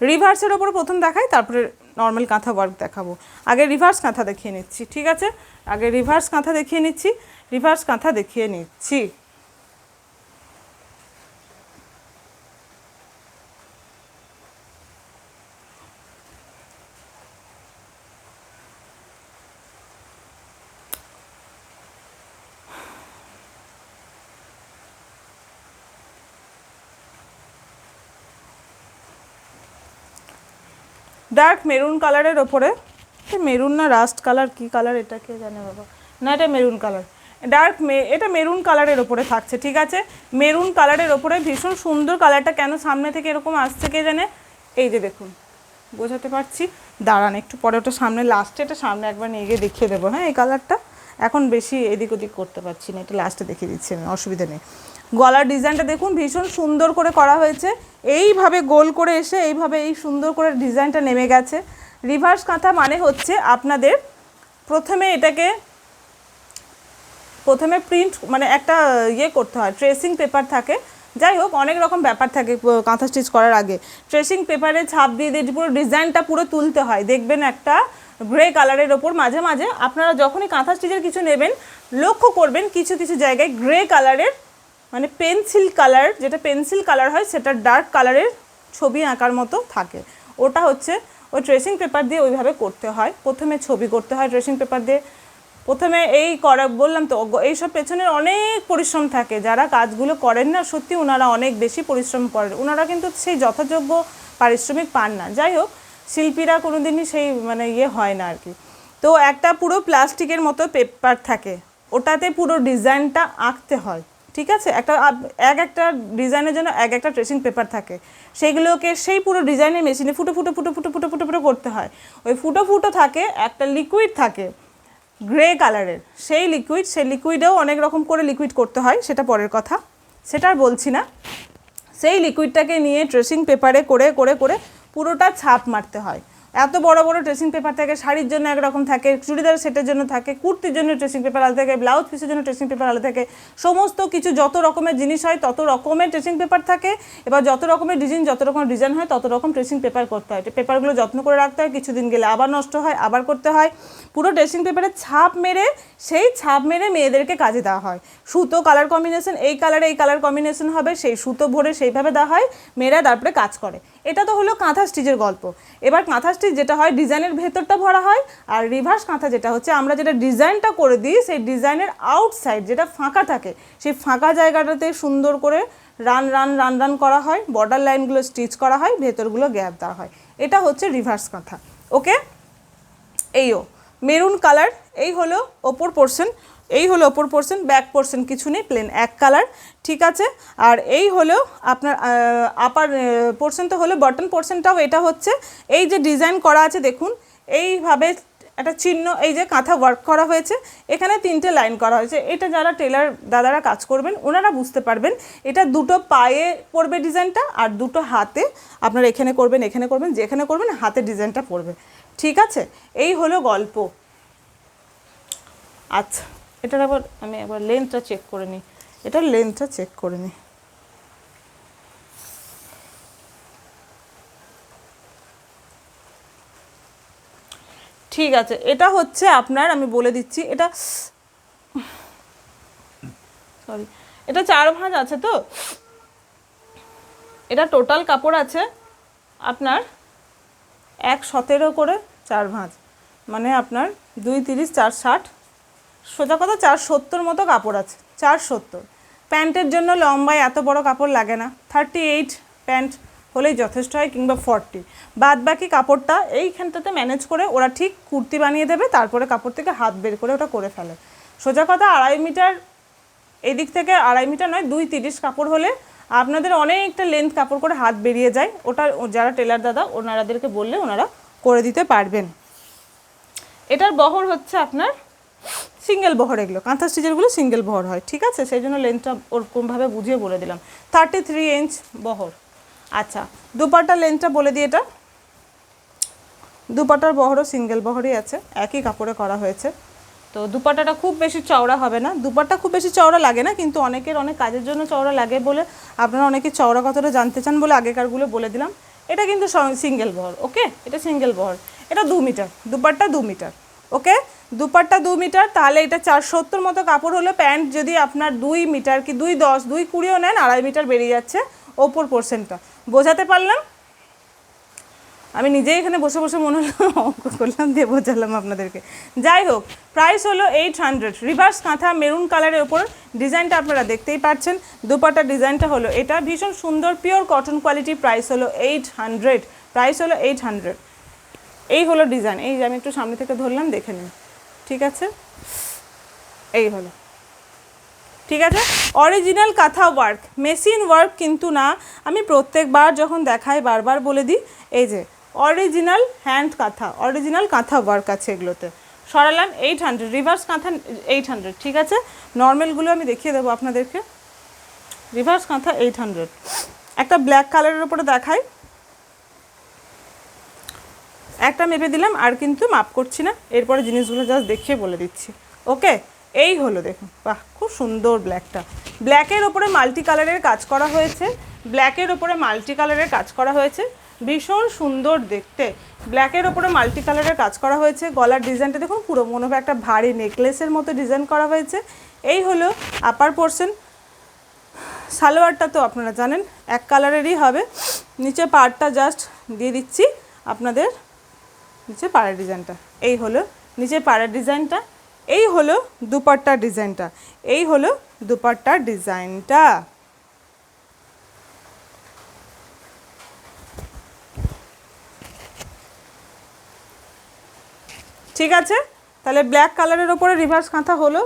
রিভার্সের ওপর প্রথম দেখাই, তারপরে নর্মাল কাঁথা ওয়ার্ক দেখাবো। আগে রিভার্স কাঁথা দেখিয়ে নিচ্ছি। ঠিক আছে, আগে রিভার্স কাঁথা দেখিয়ে নিচ্ছি, রিভার্স কাঁথা দেখিয়ে নিচ্ছি। ডার্ক মেরুন কালারের ওপরে, মেরুন না রাস্ট কালার, কি কালার এটা কে জানে বাবা, না এটা মেরুন কালার, এটা মেরুন কালারের ওপরে থাকছে। ঠিক আছে, মেরুন কালারের ওপরে ভীষণ সুন্দর কালারটা, কেন সামনে থেকে এরকম আসছে কে জানে। এই যে দেখুন, বোঝাতে পারছি, দাঁড়ান একটু পরে ওটা সামনে, লাস্টে এটা সামনে একবার নিয়ে গিয়ে দেখিয়ে দেবো। হ্যাঁ, এই কালারটা এখন বেশি এদিক ওদিক করতে পারছি না, এটা লাস্টে দেখিয়ে দিচ্ছি আমি, অসুবিধা নেই। গলার ডিজাইনটা দেখুন, ভীষণ সুন্দর করে করা হয়েছে, এইভাবে গোল করে এসে এইভাবে এই সুন্দর করে ডিজাইনটা নেমে গেছে। রিভার্স কাঁথা মানে হচ্ছে আপনাদের প্রথমে প্রিন্ট মানে একটা ইয়ে করতে হয়, ট্রেসিং পেপার থাকে, যাই হোক অনেক রকম ব্যাপার থাকে কাঁথা স্টিচ করার আগে। ট্রেসিং পেপারে ছাপ দিয়ে দিয়ে পুরো ডিজাইনটা পুরো তুলতে হয়। দেখবেন একটা গ্রে কালারের ওপর মাঝে মাঝে আপনারা যখনই কাঁথা স্টিচের কিছু নেবেন, লক্ষ্য করবেন কিছু কিছু জায়গায় গ্রে কালারের, মানে পেন্সিল কালার, যেটা পেন্সিল কালার হয় সেটা ডার্ক কালারের ছবি আঁকার মতো থাকে। ওটা হচ্ছে ওই ট্রেসিং পেপার দিয়ে ওইভাবে করতে হয়, প্রথমে ছবি করতে হয় ট্রেসিং পেপার দিয়ে। প্রথমে এই বললাম তো, এইসব পেছনের অনেক পরিশ্রম থাকে, যারা কাজগুলো করেন না সত্যি ওনারা অনেক বেশি পরিশ্রম করেন, ওনারা কিন্তু সেই যথাযোগ্য পারিশ্রমিক পান না। যাই হোক, শিল্পীরা কোনো দিনই সেই মানে ইয়ে হয় না আর কি। তো একটা পুরো প্লাস্টিকের মতো পেপার থাকে, ওটাতে পুরো ডিজাইনটা আঁকতে হয়। ঠিক আছে, একটা ডিজাইনের জন্য একটা ট্রেসিং পেপার থাকে, সেইগুলোকে সেই পুরো ডিজাইনের মেশিনে ফুটো ফুটো ফুটো ফুটো ফুটো ফুটো ফুটো করতে হয়। ওই ফুটো ফুটো থাকে, একটা লিকুইড থাকে গ্রে কালারের, সেই লিকুইডেও অনেক রকম করে লিকুইড করতে হয়, সেটা পরের কথা, সেটা আর বলছি না। সেই লিকুইডটাকে নিয়ে ট্রেসিং পেপারে করে করে করে পুরোটা ছাপ মারতে হয়। এত বড় বড় ট্রেসিং পেপার থাকে, শাড়ির জন্য একরকম থাকে, চুড়িদার সেটের জন্য থাকে, কুর্তির জন্য ট্রেসিং পেপার আলাদা থাকে, ব্লাউজ পিসের জন্য ট্রেসিং পেপার আলাদা থাকে, সমস্ত কিছু যত রকমের জিনিস হয় তত রকমের ট্রেসিং পেপার থাকে। এবার যত রকমের ডিজাইন হয় তত রকম ট্রেসিং পেপার করতে হয়। পেপারগুলো যত্ন করে রাখতে হয়, কিছুদিন গেলে আবার নষ্ট হয়, আবার করতে হয়। পুরো ট্রেসিং পেপারে ছাপ মেরে মেয়েদেরকে কাজে দেওয়া হয়। সুতো কালার কম্বিনেশন, এই কালার কম্বিনেশন হবে, সেই সুতো ভরে সেইভাবে দেওয়া হয়, মেয়েরা তারপরে কাজ করে। এটা তো হলো কাঁথা স্টিচের গল্প। এবার কাঁথা স্টিচ যেটা হয়, ডিজাইনের ভেতরটা ভরা হয়, আর রিভার্স কাঁথা যেটা হচ্ছে, আমরা যেটা ডিজাইনটা করে দিই, সেই ডিজাইনের আউটসাইড যেটা ফাঁকা থাকে, সেই ফাঁকা জায়গাটাতে সুন্দর করে রান করা হয়, বর্ডার লাইনগুলো স্টিচ করা হয়, ভেতরগুলো গ্যাপ দেওয়া হয়। এটা হচ্ছে রিভার্স কাঁথা। ওকে, এইও মেরুন কালার, এই হলো ওপর পোর্শন, ব্যাক পোর্শন কিছু নেই, প্লেন এক কালার। ঠিক আছে, আর এই হলো আপনার আপার পোর্শনটা হলো, বটম পোর্শনটাও এটা হচ্ছে, এই যে ডিজাইন করা আছে দেখুন, এইভাবে একটা চিহ্ন, এই যে কাঁথা ওয়ার্ক করা হয়েছে, এখানে 3টে লাইন করা হয়েছে। এটা যারা টেলার দাদারা কাজ করবেন ওনারা বুঝতে পারবেন, এটা দুটো পায়ে পড়বে ডিজাইনটা, আর দুটো হাতে আপনারা এখানে করবেন, যেখানে করবেন হাতে ডিজাইনটা পড়বে। ঠিক আছে, এই হলো গল্প। আচ্ছা, এটার আবার আমি একবার লেন্থটা চেক করে নিই, ঠিক আছে, এটা হচ্ছে আপনার, আমি বলে দিচ্ছি, এটা সরি, এটা 4 ভাঁজ আছে তো, এটা টোটাল কাপড় আছে আপনার 117 করে 4 ভাঁজ, মানে আপনার 2 30 4 60, সোজা কথা 470 মতো কাপড় আছে, 470। প্যান্টের জন্য লম্বায় এত বড় কাপড় লাগে না, 38 প্যান্ট হলেই যথেষ্ট হয়, কিংবা 40। বাদ বাকি কাপড়টা এইখানটাতে ম্যানেজ করে ওরা ঠিক কুর্তি বানিয়ে দেবে, তারপরে কাপড় থেকে হাত বের করে ওটা করে ফেলে। সোজা কথা 2.5 মিটার, এদিক থেকে 2.5 মিটার নয়, 2 30 কাপড় হলে আপনাদের অনেকটা লেন্থ কাপড় করে হাত বেরিয়ে যায়। ওটা যারা টেলার দাদা ওনারাদেরকে বললে ওনারা করে দিতে পারবেন। এটার বহর হচ্ছে আপনার সিঙ্গেল বহর, এগুলো কাঁথা স্টিচেরগুলো সিঙ্গেল বহর হয়, ঠিক আছে, সেই জন্য লেন্থটা ওরকমভাবে বুঝিয়ে বলে দিলাম। 33 ইঞ্চ বহর। আচ্ছা, দুপাট্টার লেন্থটা বলে দিই, এটা দুপাট্টার বহরও সিঙ্গেল বহরই আছে, একই কাপড়ে করা হয়েছে। তো দুপাট্টাটা খুব বেশি চওড়া হবে না, দুপাট্টা খুব বেশি চওড়া লাগে না, কিন্তু অনেকের অনেক কাজের জন্য চওড়া লাগে বলে আপনারা অনেকে চওড়া কতটা জানতে চান বলে আগেকারগুলো বলে দিলাম। এটা কিন্তু সিঙ্গেল বহর, ওকে, এটা সিঙ্গেল বহর, এটা 2 মিটার, দুপাট্টা 2 মিটার, ওকে, দুপাট্টা 2 মিটার, তাহলে এটা 470 মতো কাপড় হলো। প্যান্ট যদি আপনার 2 মিটার কি 2 10 2 20ও নেন, 2.5 মিটার বেরিয়ে যাচ্ছে ওপর পোর্শনটা। বোঝাতে পারলাম? আমি নিজেই এখানে বসে বসে মনে হলো অঙ্ক করলাম দিয়ে বোঝালাম আপনাদেরকে। যাই হোক, প্রাইস হলো 800। রিভার্স কাঁথা মেরুন কালারের ওপর ডিজাইনটা আপনারা দেখতেই পাচ্ছেন। দুপাট্টার ডিজাইনটা হলো এটা, ভীষণ সুন্দর পিওর কটন কোয়ালিটি। প্রাইস হলো 800, প্রাইস হলো 800। এই হলো ডিজাইন, এই যে আমি একটু সামনে থেকে ধরলাম, দেখে নিন, ঠিক আছে, এই হলো, ঠিক আছে। অরিজিনাল কাঁথা ওয়ার্ক, মেশিন ওয়ার্ক কিন্তু না। আমি প্রত্যেকবার যখন দেখাই বারবার বলে দিই, এই যে অরিজিনাল হ্যান্ড কাঁথা, অরিজিনাল কাঁথা ওয়ার্ক আছে এগুলোতে। সরালাম 800, রিভার্স কাঁথা 800, ঠিক আছে। নর্মালগুলো আমি দেখিয়ে দেবো আপনাদেরকে। রিভার্স কাঁথা 800। একটা ব্ল্যাক কালারের উপরে দেখাই, একটা মেপে দিলাম, আর কিন্তু মাপ করছি না, এরপরে জিনিসগুলো জাস্ট দেখিয়ে বলে দিচ্ছি, ওকে। এই হলো, দেখুন, বাহ, খুব সুন্দর ব্ল্যাকটা, ব্ল্যাকের ওপরে মাল্টি কালারের কাজ করা হয়েছে, ব্ল্যাকের ওপরে মাল্টি কালারের কাজ করা হয়েছে, ভীষণ সুন্দর দেখতে। ব্ল্যাকের ওপরে মাল্টি কালারের কাজ করা হয়েছে। গলার ডিজাইনটা দেখুন, পুরো মনে হয় একটা ভারী নেকলেসের মতো ডিজাইন করা হয়েছে। এই হলো আপার পোর্শন। সালোয়ারটা তো আপনারা জানেন এক কালারেরই হবে। নিচে পাড়টা জাস্ট দিয়ে দিচ্ছি আপনাদের, নিচে পাড়ের ডিজাইনটা, এই হলো নিচে পাড়ের ডিজাইনটা। এই হলো দুপাট্টার ডিজাইনটা, এই হলো দুপাট্টার ডিজাইনটা। ঠিক আছে, তাহলে ব্ল্যাক কালারের ওপরে রিভার্স কাঁথা হলো।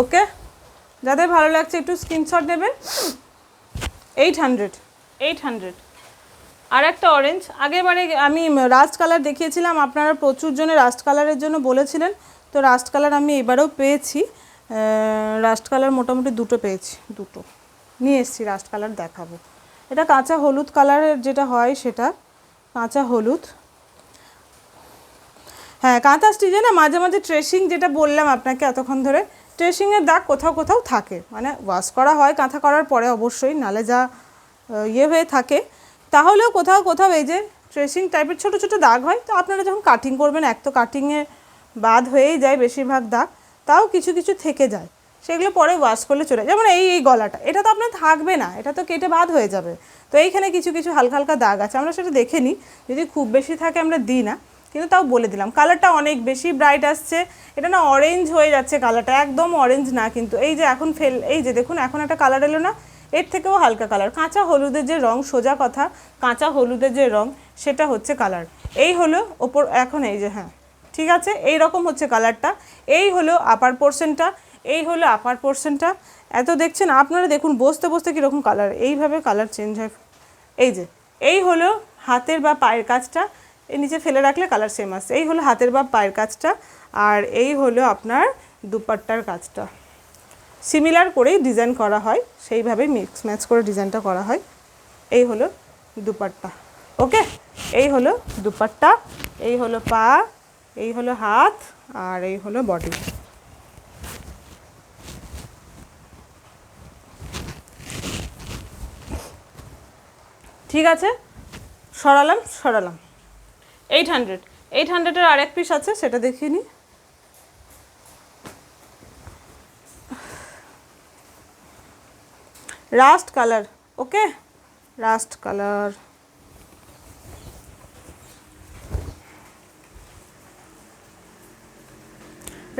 ওকে, যাদের ভালো লাগছে একটু স্ক্রিনশট নেবেন। 800, 800। আর একটা অরেঞ্জ, আগেবারে আমি রাস্ট কালার দেখিয়েছিলাম, আপনারা প্রচুর জনে রাস্ট কালারের জন্য বলেছিলেন, তো রাস্ট কালার আমি এবারেও পেয়েছি। রাস্ট কালার মোটামুটি দুটো পেয়েছি, দুটো নিয়ে এসেছি, রাস্ট কালার দেখাবো। এটা কাঁচা হলুদ কালারের যেটা হয় সেটা, কাঁচা হলুদ। হ্যাঁ, কাঁথা স্টিচে না মাঝে মাঝে ট্রেসিং, যেটা বললাম আপনাকে এতক্ষণ ধরে, ট্রেসিংয়ের দাগ কোথাও কোথাও থাকে, মানে ওয়াশ করা হয় কাঁথা করার পরে অবশ্যই, নালে যা ইয়ে হয়ে থাকে, তাহলেও কোথাও কোথাও এই যে ট্রেসিং টাইপের ছোটো ছোটো দাগ হয়। তো আপনারা যখন কাটিং করবেন, এক তো কাটিংয়ে বাদ হয়েই যায় বেশিরভাগ দাগ, তাও কিছু কিছু থেকে যায়, সেগুলো পরে ওয়াশ করলে চলে। যেমন এই গলাটা, এটা তো আপনার থাকবে না, এটা তো কেটে বাদ হয়ে যাবে। তো এইখানে কিছু কিছু হালকা হালকা দাগ আছে, আমরা সেটা দেখে নিই, যদি খুব বেশি থাকে আমরা দিই না, কিন্তু তাও বলে দিলাম। কালারটা অনেক বেশি ব্রাইট আসছে, এটা না অরেঞ্জ হয়ে যাচ্ছে কালারটা, একদম অরেঞ্জ না কিন্তু। এই যে এখন এই যে দেখুন এখন একটা কালার এলো না, এর থেকেও হালকা কালার। কাঁচা হলুদের যে রং, সোজা কথা কাঁচা হলুদের যে রং, সেটা হচ্ছে কালার। এই হলো ওপর, এখন এই যে, হ্যাঁ ঠিক আছে, এই রকম হচ্ছে কালারটা। এই হলো আপার পোর্শনটা, এই হলো আপার পোর্শনটা। এত দেখছেন আপনারা, দেখুন বসতে বসতে কীরকম কালার, এইভাবে কালার চেঞ্জ হয়। এই যে এই হলো হাতের বা পায়ের কাজটা, এই নিচে ফেলে রাখলে কালার সেম আসছে। এই হলো হাতের বা পায়ের কাজটা, আর এই হলো আপনার দুপাট্টার কাজটা। সিমিলার করেই ডিজাইন করা হয়, সেইভাবেই মিক্স ম্যাচ করে ডিজাইনটা করা হয়। এই হলো দুপাট্টা, ওকে। এই হলো দুপাট্টা, এই হলো পা, এই হলো হাত, আর এই হলো বডি। ঠিক আছে, সরালাম 800 আরেক পিস আছে, সেটা দেখিয়ে নিই। রাস্ট কালার, ওকে, রাস্ট কালার।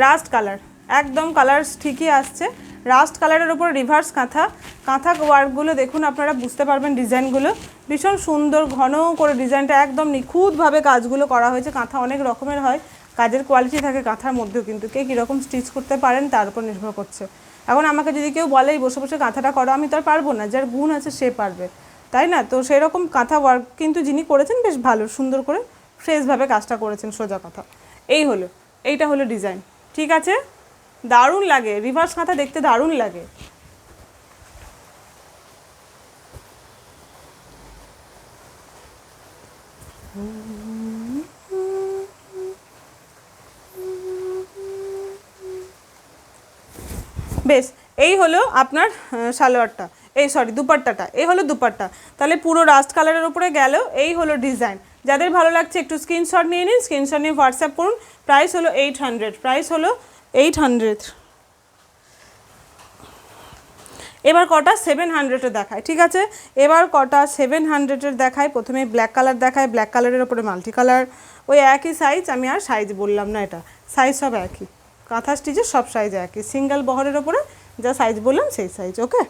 রাস্ট কালার, একদম কালার ঠিকই আসছে। রাস্ট কালারের ওপর রিভার্স কাঁথা ওয়ার্কগুলো দেখুন, আপনারা বুঝতে পারবেন ডিজাইনগুলো ভীষণ সুন্দর, ঘন করে ডিজাইনটা একদম নিখুঁতভাবে কাজগুলো করা হয়েছে। কাঁথা অনেক রকমের হয়, কাজের কোয়ালিটি থাকে কাঁথার মধ্যেও, কিন্তু কে কীরকম স্টিচ করতে পারেন তার উপর নির্ভর করছে। এখন আমাকে যদি কেউ বলে বসে বসে কাঁথাটা করো, আমি তো আর পারবো না, যার গুণ আছে সে পারবে, তাই না? তো সেই রকম কাঁথা ওয়ার্ক কিন্তু যিনি করেছেন বেশ ভালো সুন্দর করে ফ্রেশভাবে কাজটা করেছেন, সোজা কথা। এইটা হলো ডিজাইন, ঠিক আছে, দারুণ লাগে, রিভার্স কাঁথা দেখতে দারুণ লাগে। বেশ, এই হলো আপনার সালোয়ারটা, দুপাট্টাটা, এই হলো দুপাট্টা। তাহলে পুরো রাস্ট কালারের উপরে গেল, এই হলো ডিজাইন। যাদের ভালো লাগছে একটু স্ক্রিনশট নিয়ে নিন, স্ক্রিনশট নিয়ে হোয়াটসঅ্যাপ করুন। প্রাইস হলো 800। এবার কটা 700-এর দেখায়, ঠিক আছে, এবার কটা 700-এর দেখায়। প্রথমে ব্ল্যাক কালার দেখায়, ব্ল্যাক কালারের ওপরে মাল্টি কালার, ওই একই সাইজ, আমি আর সাইজ বললাম না, এটা সাইজ সব একই, কাঁথা স্টিচের সব সাইজ একই, সিঙ্গেল বহরের ওপরে যা সাইজ বললাম সেই সাইজ, ওকে।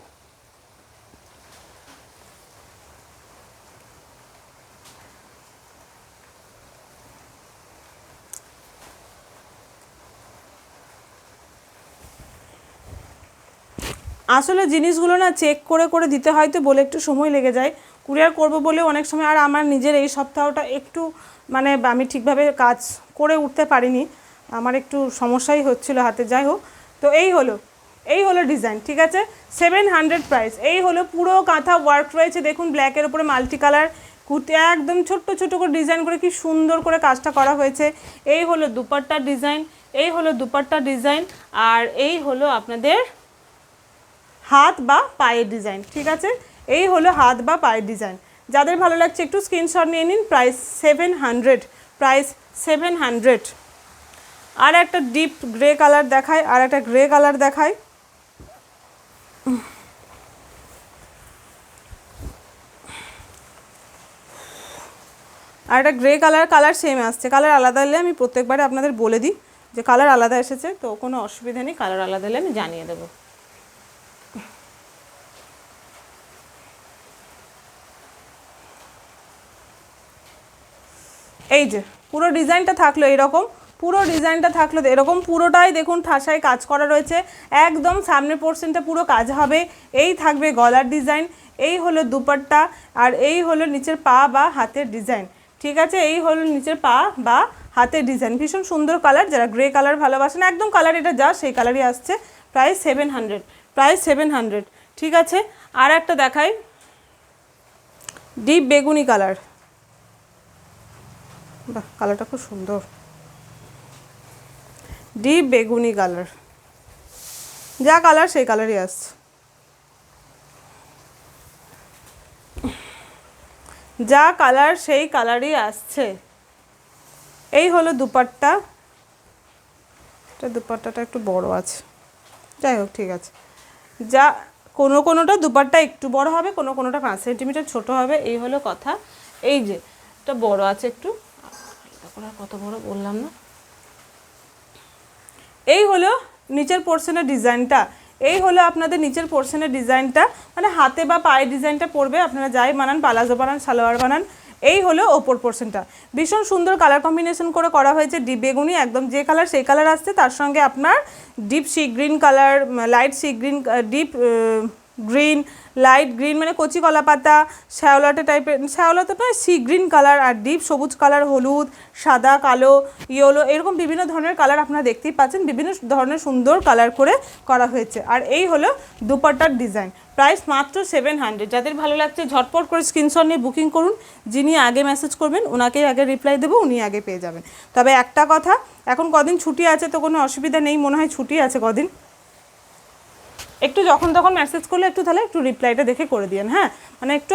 আসলে জিনিসগুলো না চেক করে করে দিতে হয়, তো বলে একটু সময় লেগে যায়, কুরিয়ার করব বলে অনেক সময়, আর আমার নিজের এই সপ্তাহটা একটু মানে আমি ঠিকভাবে কাজ করে উঠতে পারিনি, আমার একটু সমস্যাই হচ্ছিল হাতে, যাই হোক। তো এই হলো ডিজাইন, ঠিক আছে, 700 প্রাইস। এই হলো পুরো কাঁথা ওয়ার্ক রয়েছে, দেখুন ব্ল্যাকের ওপরে মাল্টি কালার কুর্তি, একদম ছোট্ট ছোট করে ডিজাইন করে কি সুন্দর করে কাজটা করা হয়েছে। এই হলো দুপাট্টার ডিজাইন, আর এই হলো আপনাদের হাত বা পায়ের ডিজাইন, ঠিক আছে, এই হলো হাত বা পায়ের ডিজাইন। যাদের ভালো লাগছে একটু স্ক্রিনশট নিয়ে নিন। প্রাইস 700। আর একটা ডিপ গ্রে কালার দেখায়, আর একটা গ্রে কালার দেখায়, আর একটা গ্রে কালার সেম আসছে, কালার আলাদা হলে আমি প্রত্যেকবারে আপনাদের বলে দিই যে কালার আলাদা এসেছে, তো কোনো অসুবিধা নেই, কালার আলাদা হলে আমি জানিয়ে দেবো। এই যে পুরো ডিজাইনটা থাকলো এরকম, পুরোটাই দেখুন ঠাসায় কাজ করা রয়েছে, একদম সামনের পোর্শনটা পুরো কাজ হবে। এই থাকবে গলার ডিজাইন, এই হলো দুপাট্টা, আর এই হলো নিচের পা বা হাতের ডিজাইন, ঠিক আছে, এই হলো নিচের পা বা হাতের ডিজাইন। ভীষণ সুন্দর কালার, যারা গ্রে কালার ভালোবাসেন, একদম কালার এটা যা সেই কালারই আসছে। প্রাইস 700, ঠিক আছে। আর একটা দেখাই, ডিপ বেগুনি কালার, বাহ কালারটা খুব সুন্দর, ডিপ বেগুনি কালার, যা কালার সেই কালারই আসছে, যা কালার সেই কালারই আসছে। এই হলো দুপাট্টা, দুপাট্টাটা একটু বড় আছে, যাই হোক ঠিক আছে, যা কোনোটা দুপাট্টা একটু বড় হবে, কোনোটা 5 সেন্টিমিটার ছোট হবে, এই হলো কথা। এই যে এটা বড় আছে একটু, কত বড় বললাম না। এই হলো নিচের পোর্শনের ডিজাইনটা, এই হলো আপনাদের নিচের পোর্শনের ডিজাইনটা, মানে হাতে বা পায়ের ডিজাইনটা পড়বে, আপনারা যাই বানান, পালাজো বানান, সালোয়ার বানান। এই হলো ওপর পোর্শনটা, ভীষণ সুন্দর কালার কম্বিনেশন করে করা হয়েছে, ডিপ বেগুনি, একদম যে কালার সেই কালার আসছে, তার সঙ্গে আপনার deep sea green colour, light sea green, deep green, light green মানে কচি কলা পাতা, শ্যাওলাটা টাইপের, শ্যাওলা তো নয়, সি গ্রিন কালার, আর ডিপ সবুজ কালার, হলুদ, সাদা, কালো, ইয়েলো, এরকম বিভিন্ন ধরনের কালার আপনারা দেখতেই পাচ্ছেন, বিভিন্ন ধরনের সুন্দর কালার করে করা হয়েছে। আর এই হলো দুপাট্টার ডিজাইন, প্রাইস মাত্র 700। যাদের ভালো লাগছে ঝটপট করে স্ক্রিনশট নিয়ে বুকিং করুন, যিনি আগে মেসেজ করবেন ওনাকেই আগে রিপ্লাই দেবো, উনি আগে পেয়ে যাবেন। তবে একটা কথা, এখন কদিন ছুটি আছে, তো কোনো অসুবিধা নেই, মনে হয় ছুটি আছে কদিন, একটু যখন তখন মেসেজ করলে একটু তাহলে একটু রিপ্লাইটা দেখে করে দিন, হ্যাঁ, মানে একটু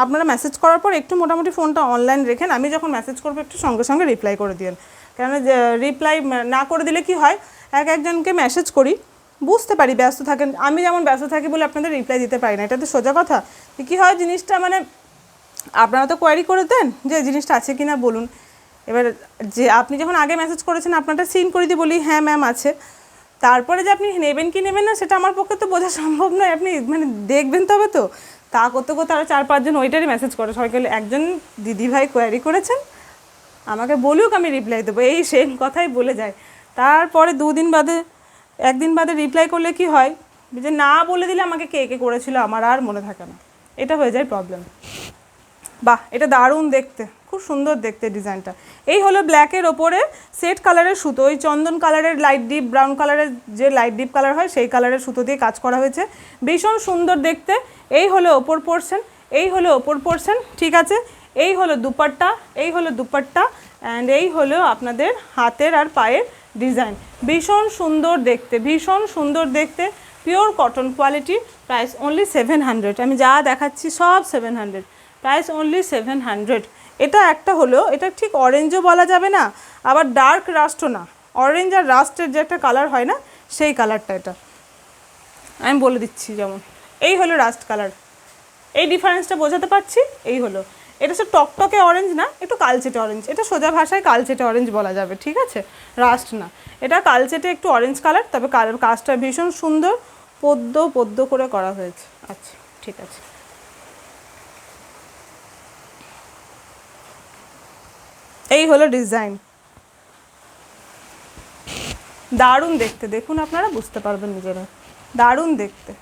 আপনারা মেসেজ করার পর একটু মোটামুটি ফোনটা অনলাইন রেখেন, আমি যখন মেসেজ করবো একটু সঙ্গে সঙ্গে রিপ্লাই করে দিন। কেননা রিপ্লাই না করে দিলে কি হয়, একজনকে মেসেজ করি, বুঝতে পারি ব্যস্ত থাকেন, আমি যেমন ব্যস্ত থাকি বলে আপনাদের রিপ্লাই দিতে পারি না, এটা তো সোজা কথা। কী হয় জিনিসটা, মানে আপনারা তো কোয়ারি করে দেন যে জিনিসটা আছে কি না বলুন, এবার যে আপনি যখন আগে মেসেজ করেছেন আপনারটা সিন করে দিই বলি হ্যাঁ ম্যাম আছে, তারপরে যে আপনি নেবেন কি নেবেন না সেটা আমার পক্ষে তো বোঝা সম্ভব নয়, আপনি মানে দেখবেন তবে তো। তা করতে করতে আরও 4-5 জন ওইটারই মেসেজ করে, সবাইকে একজন দিদিভাই কোয়ারি করেছেন আমাকে বলুক আমি রিপ্লাই দেবো, এই সেম কথাই বলে যায়। তারপরে 2 দিন বাদে 1 দিন বাদে রিপ্লাই করলে কি হয়, যে না বলে দিলে আমাকে কে কে করেছিল আমার আর মনে থাকে না, এটা হয়ে যায় প্রবলেম। বাহ, এটা দারুণ দেখতে, খুব সুন্দর দেখতে ডিজাইনটা। এই হলো ব্ল্যাকের ওপরে সেট কালারের সুতো, ওই চন্দন কালারের লাইট ডিপ ব্রাউন কালারের যে লাইট ডিপ কালার হয় সেই কালারের সুতো দিয়ে কাজ করা হয়েছে, ভীষণ সুন্দর দেখতে। এই হলো ওপর পোর্শন, এই হলো ওপর পোর্শন, ঠিক আছে। এই হলো দুপাট্টা, এই হলো দুপাট্টা, অ্যান্ড এই হলো আপনাদের হাতের আর পায়ের ডিজাইন, ভীষণ সুন্দর দেখতে, ভীষণ সুন্দর দেখতে, pure cotton quality, price only 700। আমি যা দেখাচ্ছি সব 700, প্রাইস অনলি 700। এটা একটা হলো, এটা ঠিক অরেঞ্জও বলা যাবে না, আবার ডার্ক রাস্টও না, অরেঞ্জ আর রাস্টের যে একটা কালার হয় না সেই কালারটা, এটা আমি বলে দিচ্ছি। যেমন এই হলো রাস্ট কালার, এই ডিফারেন্সটা বোঝাতে পারছি, এই হলো, এটা সে টকটকে অরেঞ্জ না, একটু কালচেটে অরেঞ্জ, এটা সোজা ভাষায় কালচেটে অরেঞ্জ বলা যাবে, ঠিক আছে, রাস্ট না, এটা কালচেটে একটু অরেঞ্জ কালার, তবে কাজটা ভীষণ সুন্দর পদ্ম পদ্ম করে করা হয়েছে। আচ্ছা ঠিক আছে, এই হলো ডিজাইন, দারুণ দেখতে, দেখুন আপনারা বুঝতে পারবেন নিজেরা, দারুণ দেখতে,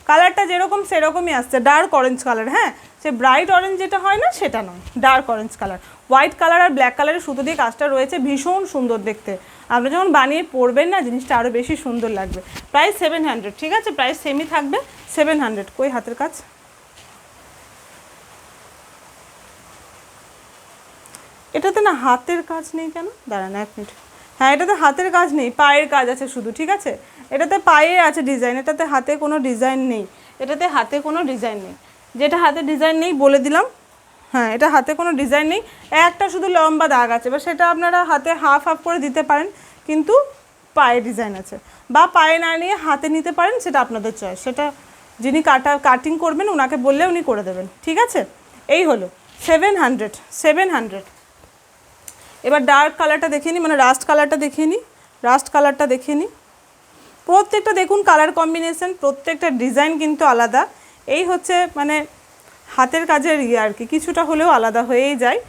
কালারটা যেরকম সেরকমই আসছে, ডার্ক অরেঞ্জ কালার, হ্যাঁ, সে ব্রাইট অরেঞ্জ যেটা হয় না সেটা নয়, dark orange colour, white colour আর ব্ল্যাক কালারের সুতো দিয়ে কাজটা রয়েছে, ভীষণ সুন্দর দেখতে, আপনি যখন বানিয়ে পরবেন না জিনিসটা আরও বেশি সুন্দর লাগবে। প্রাইস 700, ঠিক আছে, প্রাইস সেমই থাকবে 700। কই হাতের কাজ, এটাতে না হাতের কাজ নেই কেন, দাঁড়ান 1 মিনিট, হ্যাঁ এটাতে হাতের কাজ নেই, পায়ের কাজ আছে শুধু, ঠিক আছে, এটাতে পায়ে আছে ডিজাইন, এটাতে হাতে কোনো ডিজাইন নেই, এটাতে হাতে কোনো ডিজাইন নেই, যেটা হাতে ডিজাইন নেই বলে দিলাম, হ্যাঁ এটা হাতে কোনো ডিজাইন নেই, একটা শুধু লম্বা দাগ আছে, বা সেটা আপনারা হাতে হাফ হাফ করে দিতে পারেন, কিন্তু পায়ে ডিজাইন আছে, বা পায়ে না নিয়ে হাতে নিতে পারেন, সেটা আপনাদের চয়েস, সেটা যিনি কাটিং করবেন ওনাকে বললে উনি করে দেবেন, ঠিক আছে। এই হলো 700। এবার ডার্ক কালারটা দেখে নিই, মানে রাস্ট কালারটা দেখে নিই, রাস্ট কালারটা দেখে নিই, প্রত্যেকটা দেখুন কালার কম্বিনেশন, প্রত্যেকটা ডিজাইন কিন্তু আলাদা, এই হচ্ছে মানে হাতের কাজের আর কি, কিছুটা হলেও আলাদা হয়েই যায়।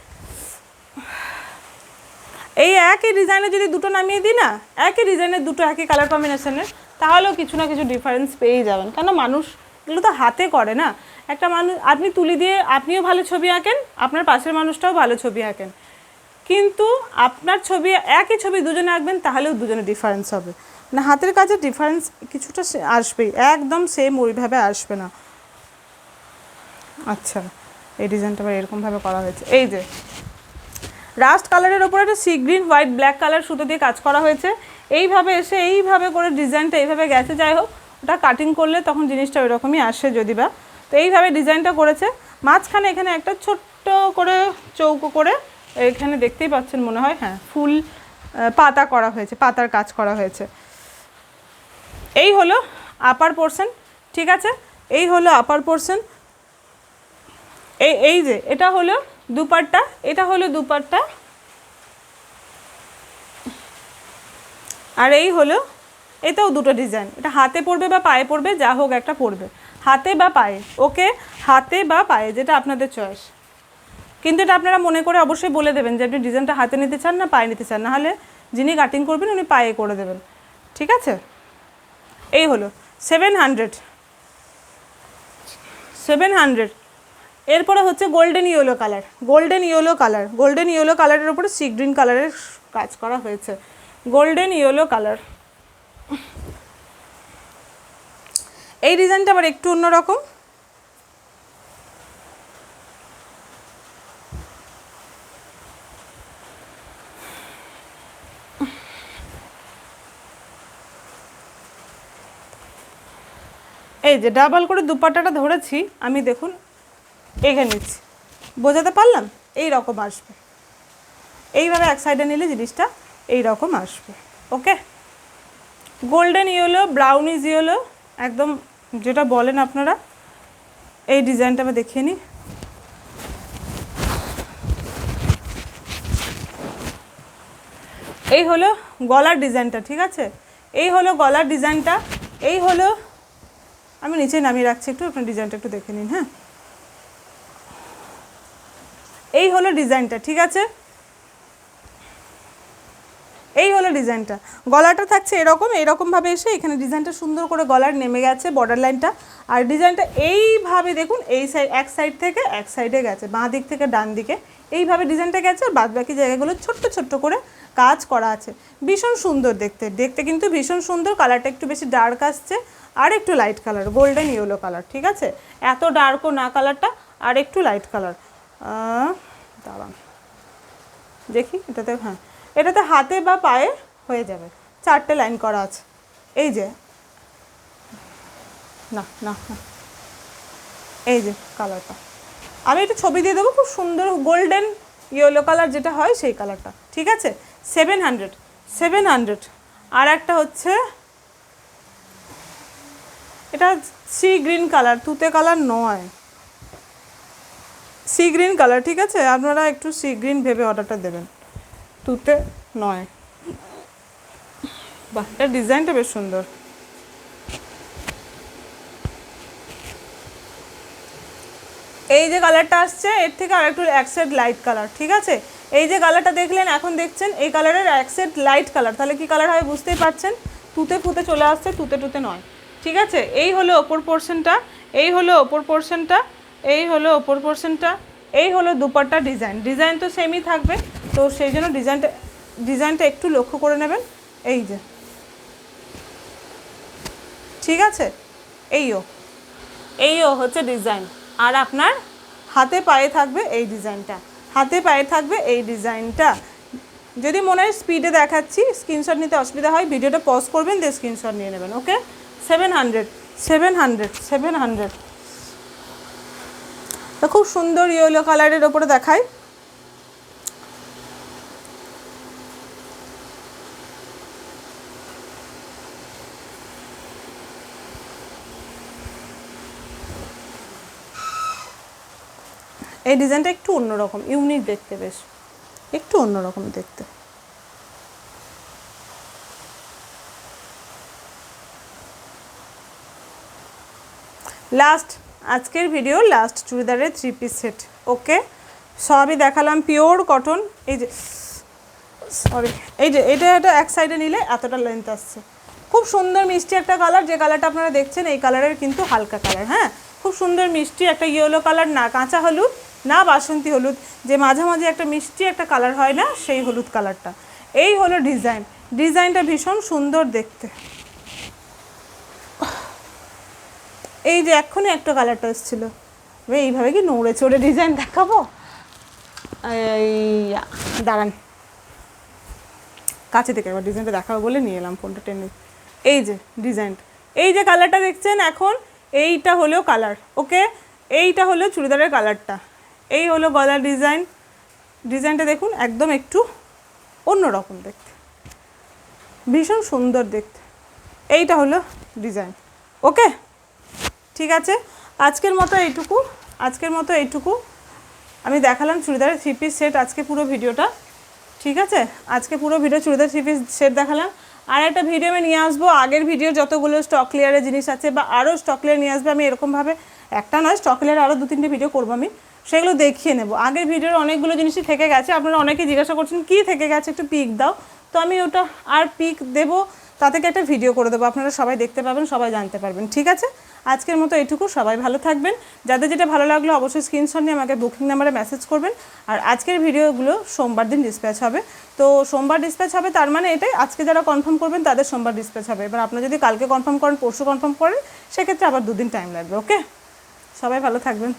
এই একই ডিজাইনে যদি দুটো নামিয়ে দিই না, একই ডিজাইনের দুটো একই কালার কম্বিনেশনের, তাহলেও কিছু না কিছু ডিফারেন্স পেয়েই যাবেন, কেন মানুষ এগুলো তো হাতে করে না, একটা মানুষ আপনি তুলি দিয়ে আপনিও ভালো ছবি আঁকেন, আপনার পাশের মানুষটাও ভালো ছবি আঁকেন, কিন্তু আপনার ছবি একই ছবি দুজনে আঁকবেন তাহলেও দুজনে ডিফারেন্স হবে, না হাতের কাজের ডিফারেন্স কিছুটা আসবেই, একদম সেম ওইভাবে আসবে না। আচ্ছা, এই ডিজাইনটা আবার এরকমভাবে করা হয়েছে, এই যে রাস্ট কালারের ওপরে একটা sea green white black colour সুতো দিয়ে কাজ করা হয়েছে, এইভাবে এসে এইভাবে করে ডিজাইনটা এইভাবে গেছে, যাই হোক ওটা কাটিং করলে তখন জিনিসটা ওইরকমই আসে যদি বা, তো এইভাবে ডিজাইনটা করেছে, মাঝখানে এখানে একটা ছোট্ট করে চৌকো করে, এখানে দেখতেই পাচ্ছেন মনে হয়, হ্যাঁ ফুল পাতা করা হয়েছে, পাতার কাজ করা হয়েছে। এই হলো আপার পোর্শন, ঠিক আছে, এই হলো আপার পোর্শন, এই যে এটা হলো দুপাট্টা, এটা হলো দুপাট্টা, আর এই হলো, এটাও দুটো ডিজাইন, এটা হাতে পড়বে বা পায়ে পড়বে, যা হোক একটা পড়বে, হাতে বা পায়ে, ওকে, হাতে বা পায়ে যেটা আপনাদের চয়েস, কিন্তু এটা আপনারা মনে করে অবশ্যই বলে দেবেন যে আপনি ডিজাইনটা হাতে নিতে চান না পায়ে নিতে চান, নাহলে যিনি কাটিং করবেন উনি পায়ে করে দেবেন, ঠিক আছে। এই হলো 700। এরপরে হচ্ছে golden yellow colour, golden yellow colour, golden yellow কালারের উপরে সি গ্রিন কালারের কাজ করা হয়েছে, গোল্ডেন ইয়েলো কালার, এই ডিজাইনটা আবার একটু অন্যরকম, এই যে ডাবল করে দুপাট্টাটা ধরেছি আমি, দেখুন এখানে নিচ্ছি, বোঝাতে পারলাম? এই রকম আসবে, এইভাবে এক সাইডে নিলে জিনিসটা এই রকম আসবে। ওকে, গোল্ডেন ইয়েলো, ব্রাউনিজ ইয়েলো, একদম যেটা বলেন আপনারা। এই ডিজাইনটা আমি দেখিয়ে নিই। এই হলো গলার ডিজাইনটা, ঠিক আছে? এই হলো গলার ডিজাইনটা, এই হলো, আমি নিচে নামিয়ে রাখছি একটু, আপনার ডিজাইনটা একটু দেখে নিন। হ্যাঁ, এই হলো ডিজাইনটা, ঠিক আছে? এই হলো ডিজাইনটা। গলাটা থাকছে এরকম, এইরকমভাবে এসে এখানে ডিজাইনটা সুন্দর করে গলার নেমে গেছে, বর্ডার লাইনটা। আর ডিজাইনটা এইভাবে দেখুন, এই সাইড, এক সাইড থেকে এক সাইডে গেছে, বাঁ দিক থেকে ডান দিকে এইভাবে ডিজাইনটা গেছে। আর বাদ বাকি জায়গাগুলো ছোট্ট ছোট্ট করে কাজ করা আছে। ভীষণ সুন্দর দেখতে, দেখতে কিন্তু ভীষণ সুন্দর। কালারটা একটু বেশি ডার্ক আসছে, আর একটু light colour, golden yellow colour, ঠিক আছে? এত ডার্কও না কালারটা, আর একটু লাইট কালার। দাঁড়ান দেখি এটাতে, হ্যাঁ এটাতে হাতে বা পায়ে হয়ে যাবে। 4টে লাইন করা আছে, এই যে, না না না, এই যে কালারটা আমি একটু ছবি দিয়ে দেবো, খুব সুন্দর গোল্ডেন ইয়েলো কালার যেটা হয় সেই কালারটা, ঠিক আছে? 700, 700। আর একটা হচ্ছে এটা সি গ্রিন কালার, তুতে কালার নয়, সি গ্রিন কালার, ঠিক আছে? আপনারা একটু সি গ্রিন ভেবে অর্ডারটা দেবেন, তুতে নয়। বাহ, এটার ডিজাইনটা বেশ সুন্দর। এই যে কালারটা আসছে, এর থেকে আর একটু এক শেড লাইট কালার, ঠিক আছে? এই যে কালারটা দেখলেন, এখন দেখছেন এই কালারের এক শেড লাইট কালার, তাহলে কি কালার হয় বুঝতেই পারছেন। তুতে ফুতে চলে আসছে, তুতে টুতে নয়, ঠিক আছে? এই হলো ওপর পোর্শনটা, এই হলো ওপর পোর্শনটা, এই হলো ওপর পোর্শনটা, এই হলো দুপাট্টা ডিজাইন। ডিজাইন তো সেমই থাকবে, তো সেই জন্য ডিজাইনটা একটু লক্ষ্য করে নেবেন। এই যে, ঠিক আছে? এইও হচ্ছে ডিজাইন। আর আপনার হাতে পায়ে থাকবে এই ডিজাইনটা, হাতে পায়ে থাকবে এই ডিজাইনটা। যদি মনে হয় স্পিডে দেখাচ্ছি, স্ক্রিনশট নিতে অসুবিধা হয়, ভিডিওটা পজ করবেন, দিয়ে স্ক্রিনশট নিয়ে নেবেন। ওকে, 700, 700, 700। তো খুব সুন্দর ইয়েলো কালারের ওপরে দেখায়। এই ডিজাইনটা একটু অন্যরকম, ইউনিক দেখতে, বেশ একটু অন্যরকম দেখতে। লাস্ট, আজকের ভিডিও লাস্ট চুড়িদারের 3 পিস সেট। ওকে, সবই দেখালাম পিওর কটন। এই যে, সরি, এই যে এটা এক সাইডে নিলে এতটা লেন্থ আসছে। খুব সুন্দর মিষ্টি একটা কালার, যে কালারটা আপনারা দেখছেন এই কালারের কিন্তু হালকা কালার। হ্যাঁ, খুব সুন্দর মিষ্টি একটা ইয়েলো কালার, না কাঁচা হলুদ না বাসন্তী হলুদ, যে মাঝামাঝি একটা মিষ্টি একটা কালার হয় না, সেই হলুদ কালারটা। এই হলো ডিজাইন, ডিজাইনটা ভীষণ সুন্দর দেখতে। এই যে এক্ষুনি একটা কালারটা এসেছিলো, এইভাবে কি নড়ে চড়ে ডিজাইন দেখাবো? দাঁড়ান, কাছে থেকে একবার ডিজাইনটা দেখাবো বলে নিয়ে এলাম ফোনটা টেনে। এই যে ডিজাইনটা, এই যে কালারটা দেখছেন এখন, এইটা হলো কালার। ওকে, এইটা হলো চুড়িদারের কালারটা, এই হলো গলার ডিজাইন। ডিজাইনটা দেখুন, একদম একটু অন্যরকম দেখতে, ভীষণ সুন্দর দেখতে। এইটা হলো ডিজাইন। ওকে, ঠিক আছে, আজকের মতো এইটুকু আমি দেখালাম চুড়িদারের 3 পিস সেট আজকে পুরো ভিডিওটা, ঠিক আছে? আজকে পুরো ভিডিও চুড়িদার 3 পিস সেট দেখালাম। আর একটা ভিডিও আমি নিয়ে আসবো, আগের ভিডিও যতগুলো স্টক ক্লিয়ারের জিনিস আছে বা আরও স্টক ক্লিয়ার নিয়ে আসবে আমি, এরকমভাবে একটা নয়, স্টক ক্লিয়ার আরও 2-3টে ভিডিও করবো আমি, সেগুলো দেখিয়ে নেব। আগের ভিডিওর অনেকগুলো জিনিসই থেকে গেছে, আপনারা অনেকেই জিজ্ঞাসা করছেন কী থেকে গেছে, একটু পিক দাও। তো আমি ওটা আর পিক দেবো, তা থেকে একটা ভিডিও করে দেবো, আপনারা সবাই দেখতে পাবেন, সবাই জানতে পারবেন, ঠিক আছে? আজকের মতো এইটুকু, সবাই ভালো থাকবেন। যাদের যেটা ভালো লাগলো অবশ্যই স্ক্রিনশট নিয়ে আমাকে বুকিং নাম্বারে মেসেজ করবেন। আর আজকের ভিডিওগুলো সোমবার দিন ডিসপ্যাচ হবে, তো সোমবার ডিসপ্যাচ হবে, তার মানে এটাই আজকে যারা কনফার্ম করবেন তাদের সোমবার ডিসপ্যাচ হবে। এবার আপনারা যদি কালকে কনফার্ম করেন, পরশু কনফার্ম করেন, সেক্ষেত্রে আবার 2 দিন টাইম লাগবে। ওকে, সবাই ভালো থাকবেন।